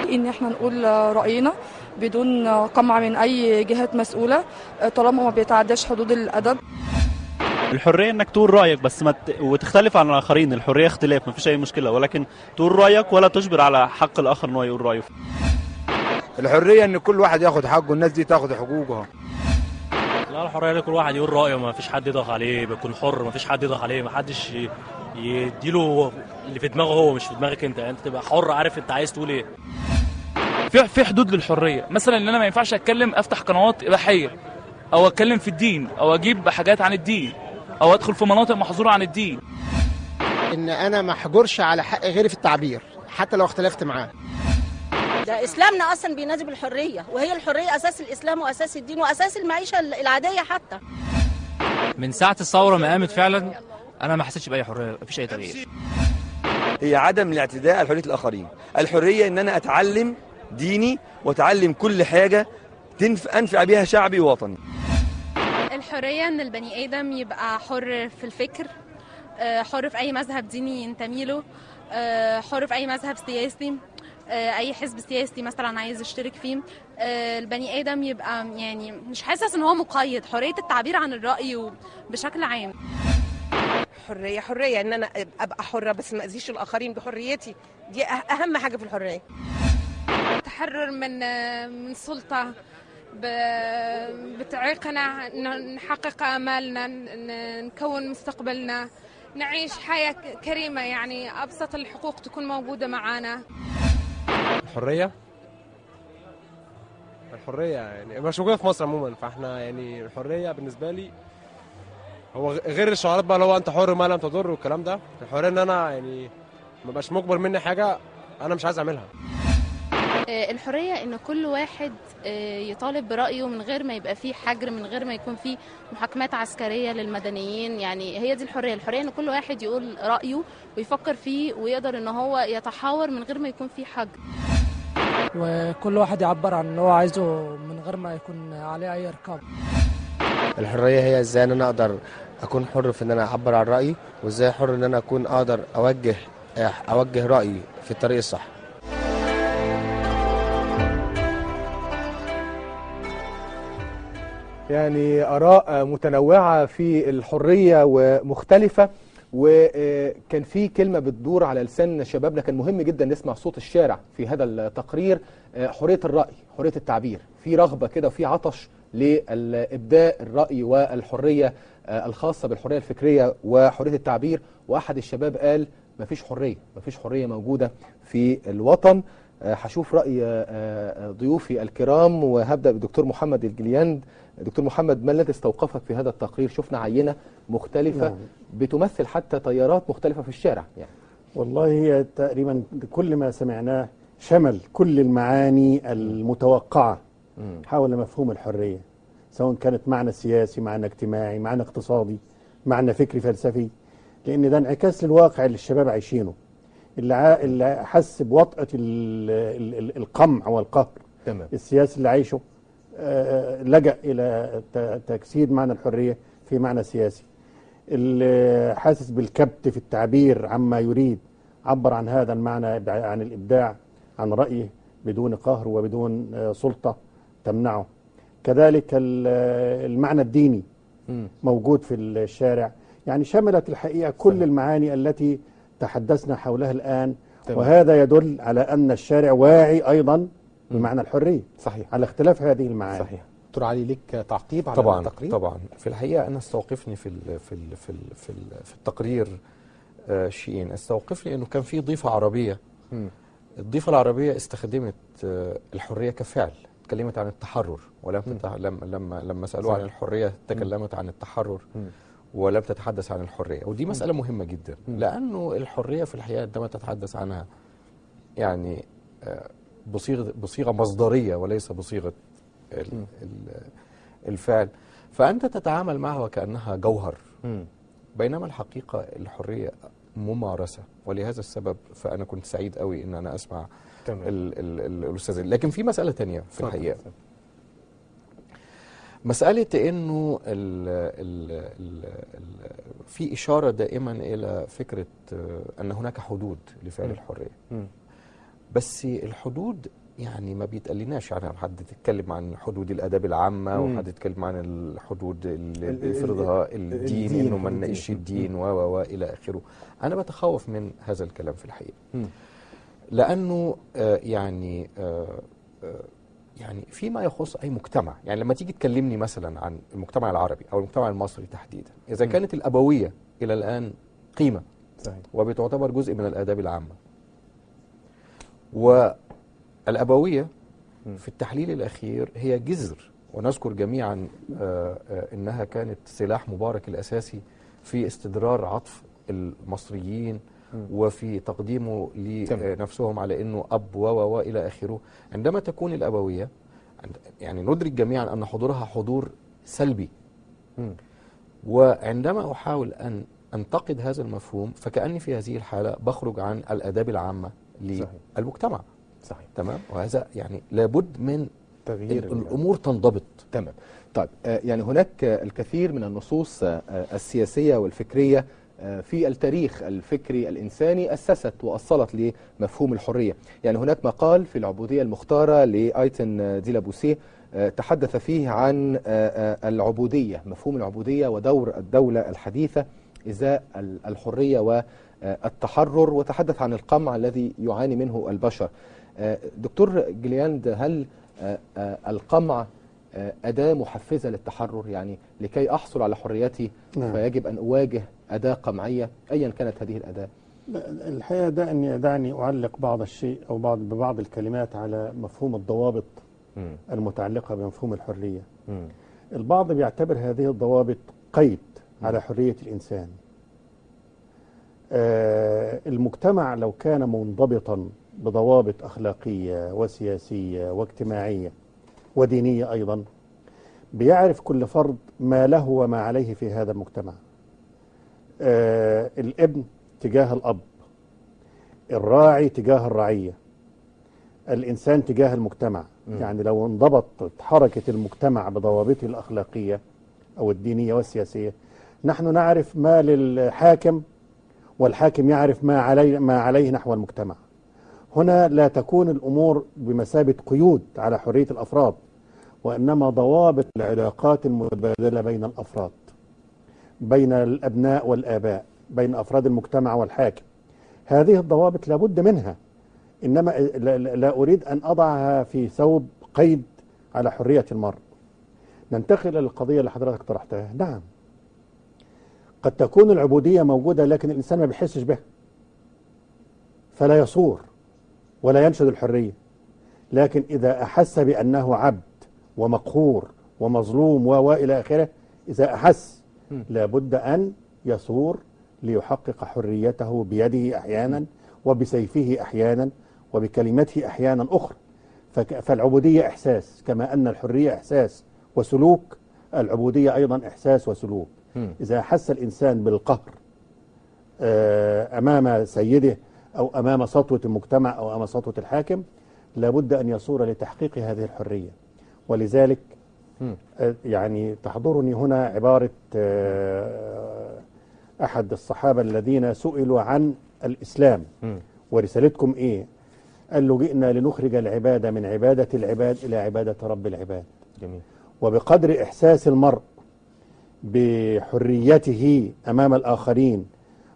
ان احنا نقول رأينا بدون قمع من اي جهات مسؤولة طالما ما بيتعداش حدود الادب. الحرية انك تقول رأيك بس وتختلف عن الاخرين. الحرية اختلاف، مفيش اي مشكلة، ولكن تقول رأيك ولا تجبر على حق الاخر انه يقول رأيه. الحرية ان كل واحد ياخد حقه، الناس دي تاخد حقوقها. لا، الحرية ان كل واحد يقول رأيه، ما فيش حد يضغط عليه، بيكون حر، ما فيش حد يضغط عليه، ما حدش يديله اللي في دماغه هو مش في دماغك انت. انت تبقى حر، عارف انت عايز تقول ايه. في حدود للحرية. مثلا ان انا ما ينفعش افتح قنوات اباحية او اتكلم في الدين او اجيب حاجات عن الدين او ادخل في مناطق محظورة عن الدين. ان انا ما احجرش على حق غيري في التعبير حتى لو اختلفت معاه. ده اسلامنا اصلا بينادي بالحريه، وهي الحريه اساس الاسلام واساس الدين واساس المعيشه العاديه. حتى من ساعه الثوره ما قامت فعلا انا ما حسيتش باي حريه، مفيش اي تغيير. هي عدم الاعتداء على حريه الاخرين. الحريه ان انا اتعلم ديني واتعلم كل حاجه انفع بيها شعبي ووطني. الحريه ان البني ادم يبقى حر في الفكر، حر في اي مذهب ديني ينتمي له، حر في اي مذهب سياسي، اي حزب سياسي مثلا عايز يشترك فيه. البني ادم يبقى يعني مش حاسس ان هو مقيد، حريه التعبير عن الراي بشكل عام. حريه ان انا ابقى حره بس ما اذيش الاخرين بحريتي، دي اهم حاجه في الحريه. تحرر من سلطه بتعيقنا، نحقق امالنا، نكون مستقبلنا، نعيش حياه كريمه، يعني ابسط الحقوق تكون موجوده معانا. الحريه يعني مش موجوده في مصر عموما، فاحنا يعني الحريه بالنسبه لي هو غير الشعارات بقى اللي هو انت حر ما لم تضر والكلام ده. الحريه ان انا يعني ما بقاش مجبر مني حاجه انا مش عايز اعملها. الحرية إن كل واحد يطالب برأيه من غير ما يبقى فيه حجر، من غير ما يكون فيه محاكمات عسكرية للمدنيين. يعني هي دي الحرية. الحرية إن كل واحد يقول رأيه ويفكر فيه ويقدر إن هو يتحاور من غير ما يكون فيه حجر، وكل واحد يعبر عن اللي هو عايزه من غير ما يكون عليه أي رقابة. الحرية هي ازاي ان انا اقدر اكون حر في ان انا اعبر عن رأيي، وازاي حر ان انا اكون اقدر اوجه رأيي في الطريق الصح. يعني آراء متنوعة في الحرية ومختلفة، وكان في كلمة بتدور على لسان شبابنا كان مهم جدا نسمع صوت الشارع في هذا التقرير. حرية الرأي، حرية التعبير، في رغبة كده وفي عطش للإبداء الرأي والحرية الخاصة بالحرية الفكرية وحرية التعبير. وأحد الشباب قال مفيش حرية موجودة في الوطن. هشوف رأي ضيوفي الكرام، وهبدأ بالدكتور محمد الجلياند. دكتور محمد، ما الذي استوقفك في هذا التقرير؟ شفنا عينة مختلفة بتمثل حتى تيارات مختلفة في الشارع. يعني والله هي تقريبا كل ما سمعناه شمل كل المعاني المتوقعة حول مفهوم الحرية، سواء كانت معنى سياسي، معنى اجتماعي، معنى اقتصادي، معنى فكري فلسفي، لأن ده انعكاس للواقع اللي الشباب عايشينه، اللي حس بوطأة القمع والقهر السياسي اللي عايشه، لجأ إلى تجسيد معنى الحرية في معنى سياسي. اللي حاسس بالكبت في التعبير عما يريد عبر عن هذا المعنى، عن الإبداع، عن رأيه بدون قهر وبدون سلطة تمنعه. كذلك المعنى الديني موجود في الشارع. يعني شملت الحقيقة كل المعاني التي تحدثنا حولها الآن. وهذا يدل على أن الشارع واعي أيضا بمعنى الحرية. صحيح. على اختلاف هذه المعاني. صحيح. دكتور علي، لك تعقيب على طبعا التقرير؟ طبعا. في الحقيقة أنا استوقفني في التقرير شيئين. استوقفني أنه كان في ضيفة عربية. الضيفة العربية استخدمت الحرية كفعل، تكلمت عن التحرر، ولم لما سألوها عن الحرية تكلمت عن التحرر ولم تتحدث عن الحرية. ودي مسألة مهمة جدا، لأنه الحرية في الحقيقة عندما تتحدث عنها يعني بصيغة مصدرية وليس بصيغة الفعل، فأنت تتعامل معها وكأنها جوهر، بينما الحقيقة الحرية ممارسة. ولهذا السبب فأنا كنت سعيد قوي إن أنا أسمع الأستاذ. لكن في مسألة تانية في الحقيقة، مسألة إنه في إشارة دائما إلى فكرة أن هناك حدود لفعل الحرية. بس الحدود يعني ما بيتقلناش، يعني حد يتكلم عن حدود الآداب العامة وحد يتكلم عن الحدود اللي بيفرضها الدين، إنه ما نناقش الدين وإلى آخره. أنا بتخوف من هذا الكلام في الحقيقة، لأنه يعني فيما يخص أي مجتمع، يعني لما تيجي تكلمني مثلا عن المجتمع العربي أو المجتمع المصري تحديدا، إذا كانت الأبوية إلى الآن قيمة وبتعتبر جزء من الآداب العامة، والأبوية في التحليل الأخير هي جذر، ونذكر جميعا إنها كانت سلاح مبارك الأساسي في استدرار عطف المصريين وفي تقديمه لنفسهم على أنه أب وإلى آخره. عندما تكون الأبوية يعني ندرك جميعا أن حضورها حضور سلبي، وعندما أحاول أن أنتقد هذا المفهوم فكأني في هذه الحالة بخرج عن الآداب العامة للمجتمع. صحيح. تمام. وهذا يعني لابد من تغيير الأمور تنضبط. تمام. طيب، يعني هناك الكثير من النصوص السياسية والفكرية في التاريخ الفكري الإنساني أسست وأصلت لمفهوم الحرية. يعني هناك مقال في العبودية المختارة لأيتن دي لابوسيه تحدث فيه عن العبودية، مفهوم العبودية ودور الدولة الحديثة إزاء الحرية والتحرر، وتحدث عن القمع الذي يعاني منه البشر. دكتور جلياند، هل القمع أداة محفزة للتحرر؟ يعني لكي أحصل على حريتي فيجب أن أواجه أداة قمعية أيا كانت هذه الأداة؟ الحقيقة دعني أعلق بعض الشيء أو ببعض الكلمات على مفهوم الضوابط المتعلقة بمفهوم الحرية. البعض بيعتبر هذه الضوابط قيد على حرية الإنسان. المجتمع لو كان منضبطا بضوابط أخلاقية وسياسية واجتماعية ودينية أيضا، بيعرف كل فرد ما له وما عليه في هذا المجتمع. الابن تجاه الأب، الراعي تجاه الرعية، الإنسان تجاه المجتمع. يعني لو انضبطت حركة المجتمع بضوابطه الأخلاقية أو الدينية والسياسية، نحن نعرف ما للحاكم والحاكم يعرف ما عليه نحو المجتمع. هنا لا تكون الأمور بمثابة قيود على حرية الأفراد، وإنما ضوابط العلاقات المتبادلة بين الأفراد، بين الأبناء والآباء، بين أفراد المجتمع والحاكم. هذه الضوابط لابد منها، إنما لا أريد أن أضعها في ثوب قيد على حرية المرء. ننتقل إلى القضية اللي حضرتك طرحتها. نعم، قد تكون العبودية موجودة لكن الإنسان ما بيحسش بها، فلا يصور ولا ينشد الحرية. لكن إذا أحس بأنه عبد ومقهور ومظلوم وإلى آخره، إذا أحس لابد أن يصور ليحقق حريته بيده أحيانا، وبسيفه أحيانا، وبكلمته أحيانا أخرى. فالعبودية إحساس، كما أن الحرية إحساس وسلوك، العبودية أيضا إحساس وسلوك. إذا حس الإنسان بالقهر أمام سيده أو أمام سطوة المجتمع أو أمام سطوة الحاكم، لابد أن يصور لتحقيق هذه الحرية. ولذلك يعني تحضرني هنا عبارة أحد الصحابة الذين سئلوا عن الإسلام ورسالتكم إيه؟ قال له: جئنا لنخرج العبادة من عبادة العباد إلى عبادة رب العباد. جميل. وبقدر إحساس المرء بحريته أمام الآخرين،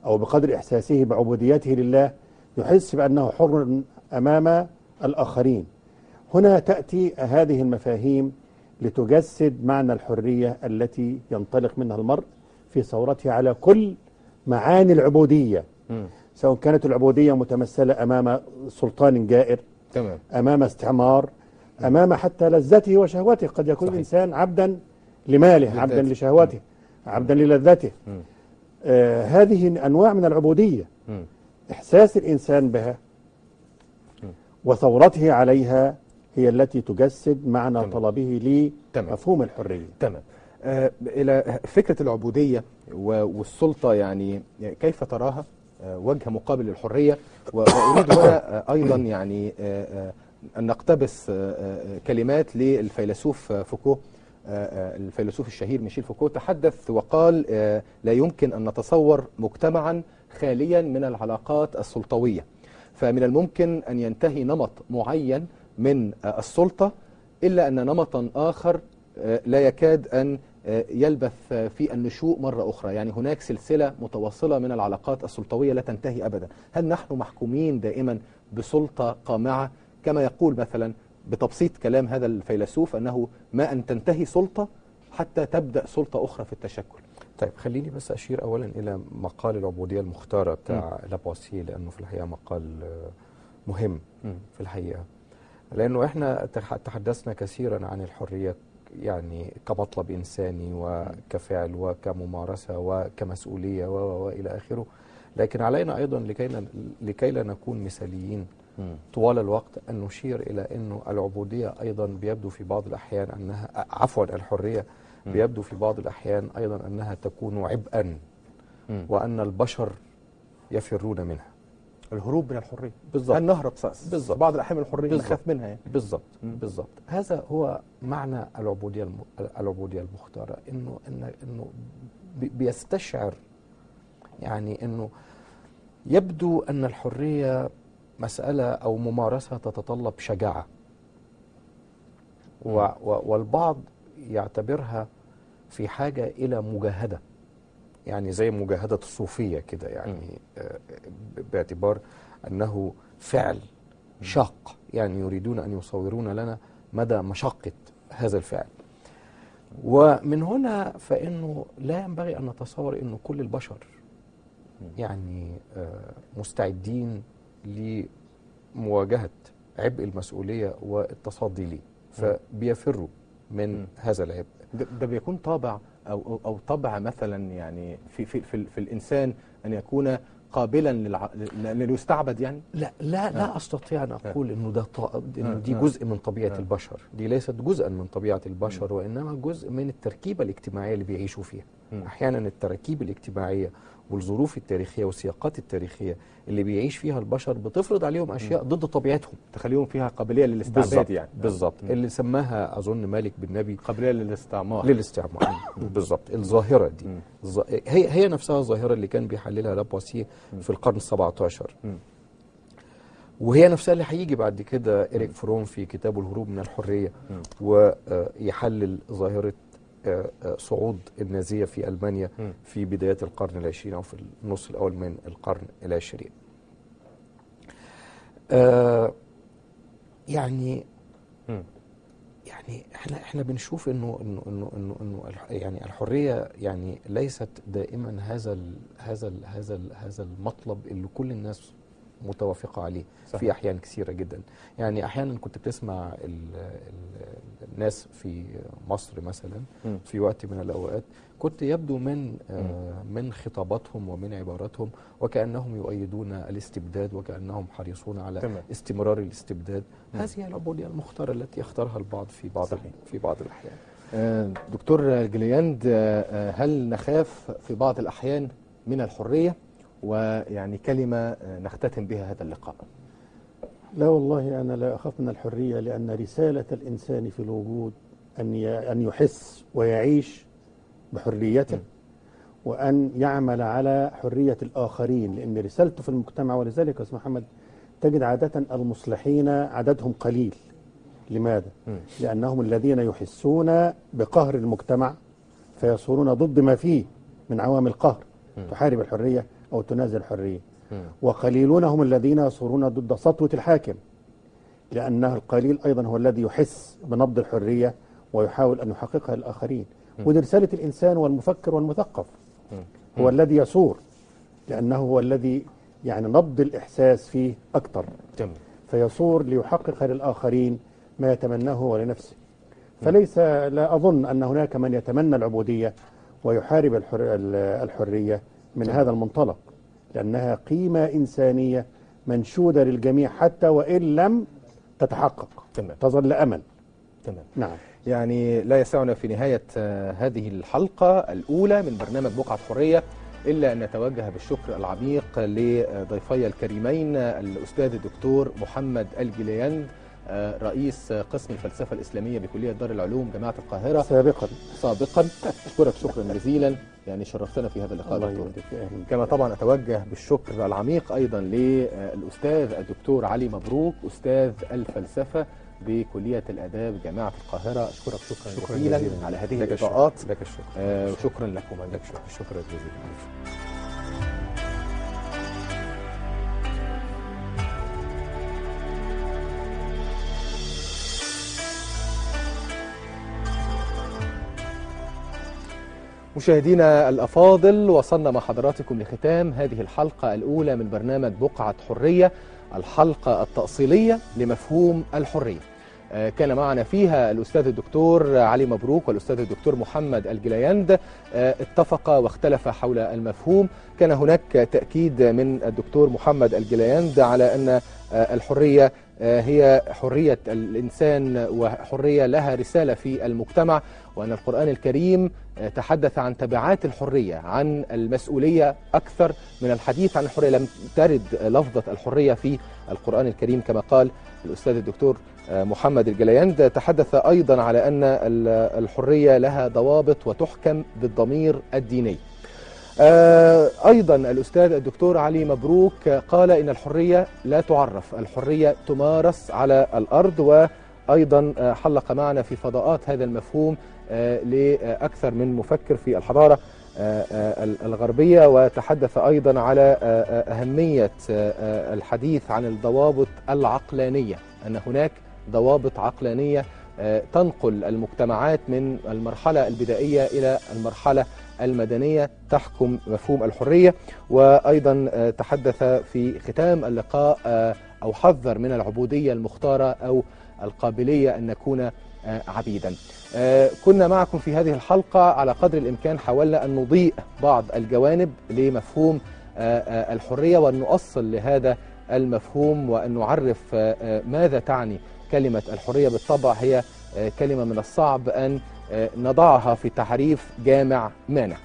أو بقدر إحساسه بعبوديته لله، يحس بأنه حر أمام الآخرين. هنا تأتي هذه المفاهيم لتجسد معنى الحرية التي ينطلق منها المرء في ثورته على كل معاني العبودية، سواء كانت العبودية متمثلة أمام سلطان جائر، تمام، أمام استعمار، أمام حتى لذته وشهوته. قد يكون الإنسان عبدا لماله، عبدا لشهوته، عبدا للذته. هذه أنواع من العبودية. إحساس الإنسان بها وثورته عليها هي التي تجسد معنى طلبه لمفهوم الحرية. تمام. إلى فكرة العبودية والسلطة، يعني كيف تراها وجه مقابل للحرية؟ وأريد هنا أيضا يعني أن نقتبس كلمات للفيلسوف فوكو. الفيلسوف الشهير ميشيل فوكو تحدث وقال: لا يمكن أن نتصور مجتمعا خاليا من العلاقات السلطوية، فمن الممكن أن ينتهي نمط معين من السلطة، إلا أن نمطا آخر لا يكاد أن يلبث في النشوء مرة أخرى. يعني هناك سلسلة متواصلة من العلاقات السلطوية لا تنتهي أبدا. هل نحن محكومين دائما بسلطة قامعة، كما يقول مثلا بتبسيط كلام هذا الفيلسوف أنه ما أن تنتهي سلطة حتى تبدأ سلطة أخرى في التشكل؟ طيب، خليني بس أشير أولا إلى مقال العبودية المختارة بتاع لابواسيه، لأنه في الحقيقة مقال مهم في الحقيقة، لأنه إحنا تحدثنا كثيرا عن الحرية يعني كمطلب إنساني وكفعل وكممارسة وكمسؤولية وإلى آخره. لكن علينا أيضا لكي لا نكون مثاليين طوال الوقت أن نشير إلى أنه العبودية أيضا بيبدو في بعض الأحيان أنها الحرية بيبدو في بعض الأحيان أيضا أنها تكون عبئا، وأن البشر يفرون منها. الهروب من الحرية بالضبط. هل نهرب بالضبط. بعض الأحيان من الحرية نخاف منها يعني. بالضبط. بالضبط. هذا هو معنى العبودية المختارة، إنه بيستشعر يعني إنه يبدو أن الحرية مسألة أو ممارسة تتطلب شجاعة، والبعض يعتبرها في حاجة إلى مجاهدة، يعني زي مجاهدة الصوفية كده، يعني باعتبار أنه فعل شاق، يعني يريدون أن يصورون لنا مدى مشقة هذا الفعل. ومن هنا فإنه لا ينبغي أن نتصور أنه كل البشر يعني مستعدين لمواجهة عبء المسؤولية والتصدي ليه، فبيفروا من هذا العبء. ده بيكون طابع أو طبع مثلا يعني في الإنسان أن يكون قابلا ليستعبد يعني؟ لا استطيع ان اقول انه انه دي جزء من طبيعه البشر. دي ليست جزءا من طبيعه البشر، وانما جزء من التركيبه الاجتماعيه اللي بيعيشوا فيها. احيانا التراكيب الاجتماعيه والظروف التاريخيه والسياقات التاريخيه اللي بيعيش فيها البشر بتفرض عليهم اشياء ضد طبيعتهم، تخليهم فيها قابليه للاستعباد يعني. بالظبط. اللي سماها اظن مالك بن نبي قابليه للاستعمار. بالظبط. الظاهره دي هي نفسها الظاهره اللي كان بيحللها لابواسيه في القرن ال17، وهي نفسها اللي هيجي بعد كده إريك فروم في كتابه الهروب من الحريه ويحلل ظاهره صعود النازية في ألمانيا في بدايات القرن العشرين أو في النص الأول من القرن العشرين. يعني احنا بنشوف انه يعني الحرية يعني ليست دائما هذا المطلب اللي كل الناس متوافقة عليه. صحيح. في أحيان كثيرة جدا، يعني أحيانا كنت بتسمع الناس في مصر مثلا في وقت من الأوقات كنت يبدو من خطاباتهم ومن عباراتهم وكأنهم يؤيدون الاستبداد وكأنهم حريصون على استمرار الاستبداد. هذه العبودية المختارة التي يختارها البعض في بعض الأحيان. دكتور جلياند، هل نخاف في بعض الأحيان من الحرية؟ ويعني كلمة نختتم بها هذا اللقاء. لا والله أنا لا أخاف من الحرية، لأن رسالة الإنسان في الوجود أن يحس ويعيش بحريته وأن يعمل على حرية الآخرين، لأن رسالته في المجتمع. ولذلك يا أستاذ محمد تجد عادة المصلحين عددهم قليل. لماذا؟ لأنهم الذين يحسون بقهر المجتمع فيصورون ضد ما فيه من عوامل قهر تحارب الحرية أو تنازل الحرية، وقليلون هم الذين يصورون ضد سطوة الحاكم، لأنه القليل أيضا هو الذي يحس بنبض الحرية ويحاول أن يحققها للآخرين. ودي رسالة الإنسان والمفكر والمثقف، هو الذي يصور، لأنه هو الذي يعني نبض الإحساس فيه أكثر، فيصور ليحقق للآخرين ما يتمناه هو لنفسه. فليس لا أظن أن هناك من يتمنى العبودية ويحارب الحرية من هذا المنطلق، لأنها قيمة إنسانية منشودة للجميع حتى وإن لم تتحقق. تظل أمل. نعم. يعني لا يسعنا في نهاية هذه الحلقة الأولى من برنامج بقعة حرية إلا أن نتوجه بالشكر العميق لضيفي الكريمين الأستاذ الدكتور محمد الجلياند، رئيس قسم الفلسفة الإسلامية بكلية دار العلوم جامعة القاهرة سابقا. أشكرك شكرا جزيلا، يعني شرفتنا في هذا اللقاء دكتور. كما طبعا أتوجه بالشكر العميق أيضا للأستاذ الدكتور علي مبروك، أستاذ الفلسفة بكلية الآداب جامعة القاهرة. أشكرك شكرا جزيلا على هذه الإضاءات. لك الشكر. وشكرا لكم. لك شكرا جزيلا. مشاهدينا الأفاضل، وصلنا مع حضراتكم لختام هذه الحلقة الأولى من برنامج بقعة حرية، الحلقة التأصيلية لمفهوم الحرية. كان معنا فيها الأستاذ الدكتور علي مبروك والأستاذ الدكتور محمد الجلياند، اتفقا واختلفا حول المفهوم. كان هناك تأكيد من الدكتور محمد الجلياند على أن الحرية هي حرية الإنسان وحرية لها رسالة في المجتمع، وأن القرآن الكريم تحدث عن تبعات الحرية، عن المسؤولية أكثر من الحديث عن الحرية. لم ترد لفظة الحرية في القرآن الكريم كما قال الأستاذ الدكتور محمد الجلياند. تحدث أيضا على أن الحرية لها ضوابط وتحكم بالضمير الديني. أيضا الأستاذ الدكتور علي مبروك قال إن الحرية لا تعرف، الحرية تمارس على الأرض، وأيضا حلق معنا في فضاءات هذا المفهوم لأكثر من مفكر في الحضارة الغربية، وتحدث أيضا على أهمية الحديث عن الضوابط العقلانية، أن هناك ضوابط عقلانية تنقل المجتمعات من المرحلة البدائية إلى المرحلة المدنية تحكم مفهوم الحرية. وأيضا تحدث في ختام اللقاء أو حذر من العبودية المختارة أو القابلية أن نكون عبيدا. كنا معكم في هذه الحلقة على قدر الإمكان، حاولنا أن نضيء بعض الجوانب لمفهوم الحرية وأن نؤصل لهذا المفهوم وأن نعرف ماذا تعني كلمة الحرية. بالطبع هي كلمة من الصعب أن نضعها في تعريف جامع مانع.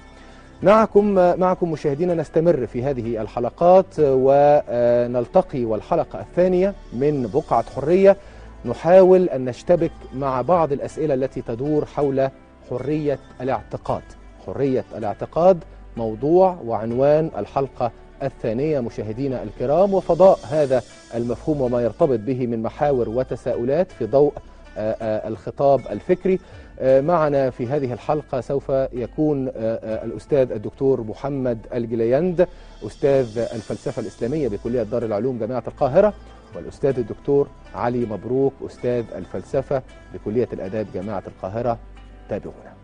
معكم مشاهدينا نستمر في هذه الحلقات ونلتقي والحلقة الثانية من بقعة حرية نحاول أن نشتبك مع بعض الأسئلة التي تدور حول حرية الاعتقاد. حرية الاعتقاد موضوع وعنوان الحلقة الثانية مشاهدينا الكرام، وفضاء هذا المفهوم وما يرتبط به من محاور وتساؤلات في ضوء الخطاب الفكري. معنا في هذه الحلقة سوف يكون الأستاذ الدكتور محمد الجليند أستاذ الفلسفة الإسلامية بكلية دار العلوم جامعة القاهرة، والأستاذ الدكتور علي مبروك أستاذ الفلسفة بكلية الآداب جامعة القاهرة. تابعونا.